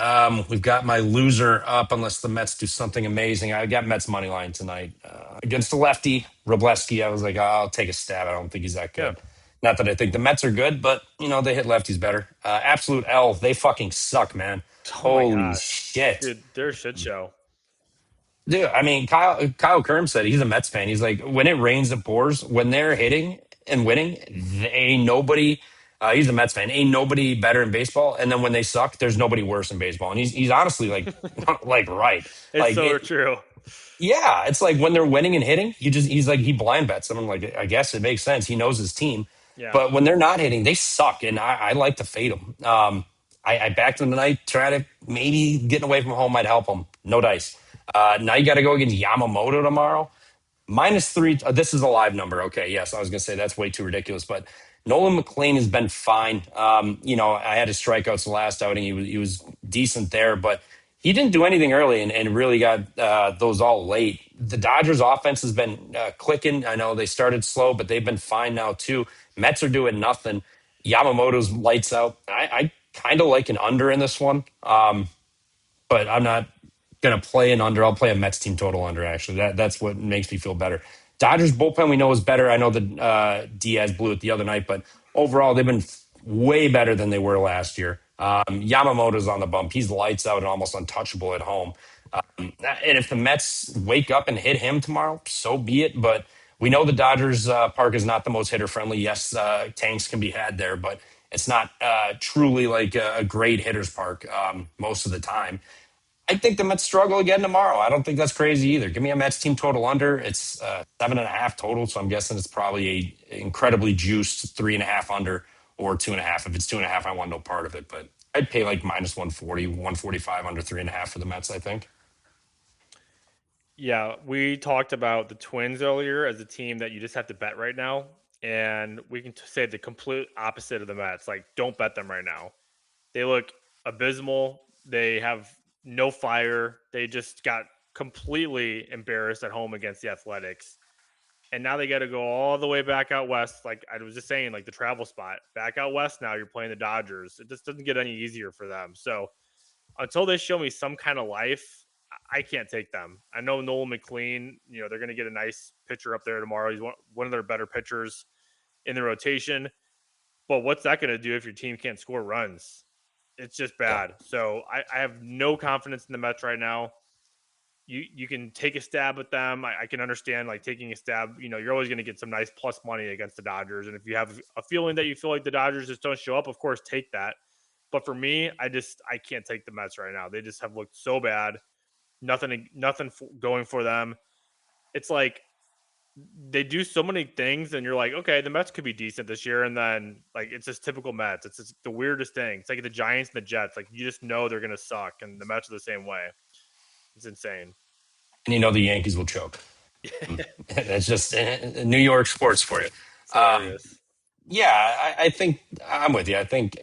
We've got my loser up unless the Mets do something amazing. I got Mets money line tonight against the lefty Robleski. I was like, oh, I'll take a stab. I don't think he's that Yeah, good. Not that I think the Mets are good, but they hit lefties better. Absolute L. They fucking suck, man. oh my Holy gosh, shit. dude, they're a shit show. Dude, I mean, Kyle Kerm said he's a Mets fan. He's like, when it rains, it pours. When they're hitting and winning, ain't nobody. He's a Mets fan. Ain't nobody better in baseball. And then when they suck, there's nobody worse in baseball. And he's honestly like, like right. It's Like so it, true. yeah, it's like when they're winning and hitting, he's like he blind bets them. I'm like, I guess it makes sense. He knows his team, Yeah. but when they're not hitting, they suck, and I like to fade them. I backed them tonight. Try to maybe getting away from home might help them. No dice. Now you got to go against Yamamoto tomorrow. -3. This is a live number. Okay, yes, I was going to say that's way too ridiculous, but Nolan McLean has been fine. I had his strikeouts the last outing. He was decent there, but he didn't do anything early and really got those all late. The Dodgers' offense has been clicking. I know they started slow, but they've been fine now too. Mets are doing nothing. Yamamoto's lights out. I kind of like an under in this one. But I'm not going to play an under. I'll play a Mets team total under. Actually, that's what makes me feel better. Dodgers bullpen we know is better. I know that Diaz blew it the other night, but overall they've been way better than they were last year. Yamamoto's on the bump. He's lights out and almost untouchable at home. And if the Mets wake up and hit him tomorrow, so be it. But we know the Dodgers park is not the most hitter friendly. Yes, tanks can be had there, but it's not truly like a great hitter's park most of the time. I think the Mets struggle again tomorrow. I don't think that's crazy either. Give me a Mets team total under. It's 7.5 total, so I'm guessing it's probably a incredibly juiced 3.5 under or 2.5. If it's 2.5, I want no part of it. But I'd pay like -140, 145 under 3.5 for the Mets. I think. Yeah, we talked about the Twins earlier as a team that you just have to bet right now, and we can say the complete opposite of the Mets. Like, don't bet them right now. They look abysmal. They have no fire. They just got completely embarrassed at home against the Athletics. And now they got to go all the way back out west. Like I was just saying, like the travel spot back out west. Now you're playing the Dodgers. It just doesn't get any easier for them. So until they show me some kind of life, I can't take them. I know Nolan McLean, they're going to get a nice pitcher up there tomorrow. He's one of their better pitchers in the rotation. But what's that going to do if your team can't score runs? It's just Yeah. bad. So I have no confidence in the Mets right now. You can take a stab at them. I can understand like taking a stab. You're always going to get some nice plus money against the Dodgers. And if you have a feeling that you feel like the Dodgers just don't show up, of course, take that. But for me, I can't take the Mets right now. They just have looked so bad. Nothing going for them. It's like they do so many things, and you're like, okay, the Mets could be decent this year, and then like it's just typical Mets. It's just the weirdest thing. It's like the Giants and the Jets. Like you just know they're gonna suck, and the Mets are the same way. It's insane. And the Yankees will choke. That's just New York sports for you. It's Um, hilarious. yeah, I think I'm with you. I think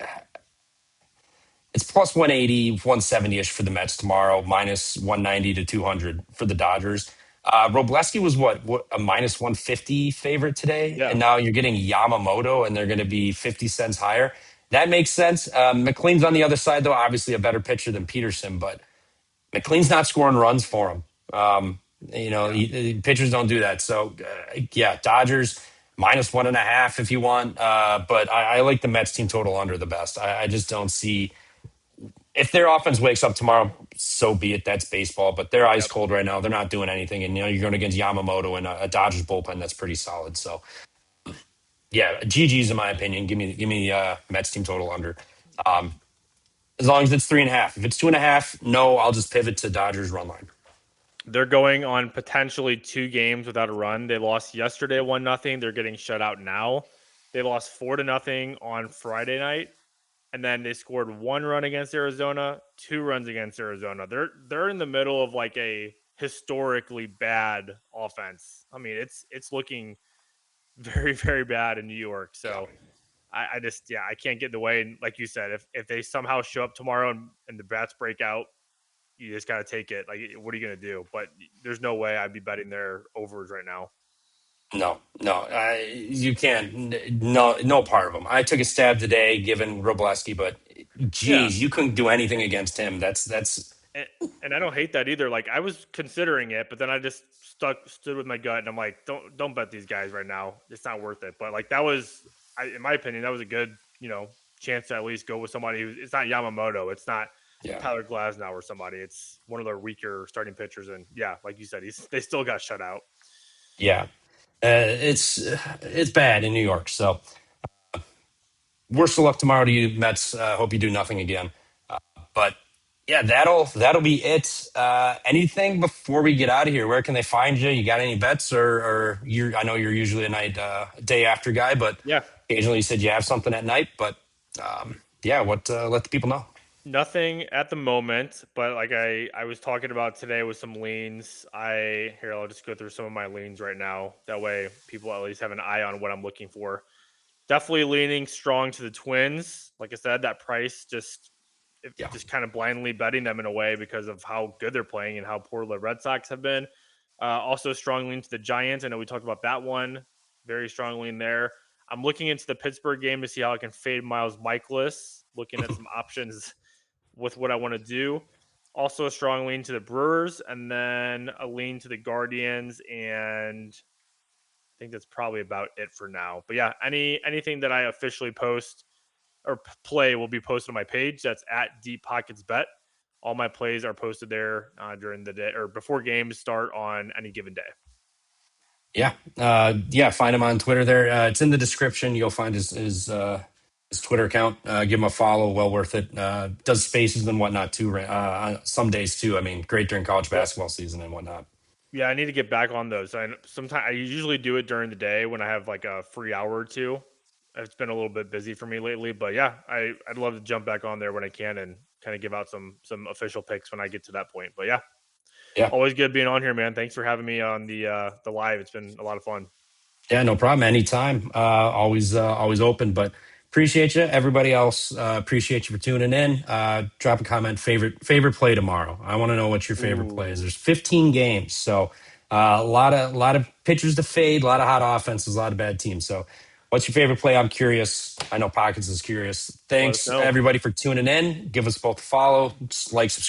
it's plus 180, 170 ish for the Mets tomorrow, -190 to 200 for the Dodgers. Robleski was what a -150 favorite today, Yeah, and now you're getting Yamamoto, and they're going to be 50 cents higher. That makes sense. McLean's on the other side, though, obviously a better pitcher than Peterson, but McLean's not scoring runs for him. yeah. Pitchers don't do that. So, yeah, Dodgers -1.5 if you want. But I like the Mets team total under the best. I just don't see if their offense wakes up tomorrow, so be it. That's baseball, but they're ice Yep. cold right now. They're not doing anything, and you're going against Yamamoto and a Dodgers bullpen that's pretty solid. So, yeah, GG's in my opinion. Give me Mets team total under. Um, as long as it's 3.5. If it's 2.5, no, I'll just pivot to Dodgers run line. They're going on potentially 2 games without a run. They lost yesterday 1-0. They're getting shut out now. They lost 4-0 on Friday night, and then they scored 1 run against Arizona, 2 runs against Arizona. They're in the middle of like a historically bad offense. I mean, it's looking very very bad in New York. Yeah. So I just I can't get in the way. And like you said, if they somehow show up tomorrow and the bats break out, you just got to take it. Like, what are you going to do? But there's no way I'd be betting their overs right now. No, no, you can't. No, no part of them. I took a stab today, given Robleski, but Yeah, geez, you couldn't do anything against him. That's and, and I don't hate that either. Like, I was considering it, but then I just stood with my gut, and I'm like, don't bet these guys right now. It's not worth it. But like that was, in my opinion, that was a good chance to at least go with somebody who's it's not Yamamoto, it's not yeah, Tyler Glasnow or somebody. It's one of their weaker starting pitchers, and yeah, like you said, they still got shut out. yeah. It's bad in New York. So worst of luck tomorrow to you, Mets. Hope you do nothing again. But yeah, that'll be it. Anything before we get out of here? Where can they find you? You got any bets, or you're? I know you're usually a night, day after guy, but Yeah, occasionally you said you have something at night. But yeah, what let the people know? nothing at the moment, but like I was talking about today with some leans. I'll just go through some of my leans right now. That way, people at least have an eye on what I'm looking for. Definitely leaning strong to the Twins. Like I said, that price Yeah, just kind of blindly betting them in a way because of how good they're playing and how poor the Red Sox have been. Also, strong lean to the Giants. I know we talked about that one. Very strong lean there. I'm looking into the Pittsburgh game to see how I can fade Miles Michaelis. Looking at some options with what I want to do. Also, a strong lean to the Brewers, and then a lean to the Guardians, and I think that's probably about it for now. But yeah, anything that I officially post or play will be posted on my page. That's at Deep Pockets Bet. All my plays are posted there during the day or before games start on any given day. yeah, yeah. Find him on Twitter. There, it's in the description. You'll find his Twitter account. Give him a follow. Well worth it. Does spaces and whatnot too. On some days too. I mean, great during college Yep. basketball season and whatnot. Yeah, I need to get back on those. Sometimes I usually do it during the day when I have like a free hour or two. It's been a little bit busy for me lately, but yeah, I'd love to jump back on there when I can and kind of give out some official picks when I get to that point. But yeah, Yeah. always good being on here, man. Thanks for having me on the live. It's been a lot of fun. Yeah, no problem. Anytime. Always open. But appreciate you. Everybody else, appreciate you for tuning in. Drop a comment. Favorite play tomorrow. I want to know what your favorite play is. Ooh, There's 15 games, so a lot of pitchers to fade, a lot of hot offenses, a lot of bad teams. So, what's your favorite play? I'm curious. I know Pockets is curious. let us Thanks know. everybody for tuning in. Give us both a follow, just like, subscribe.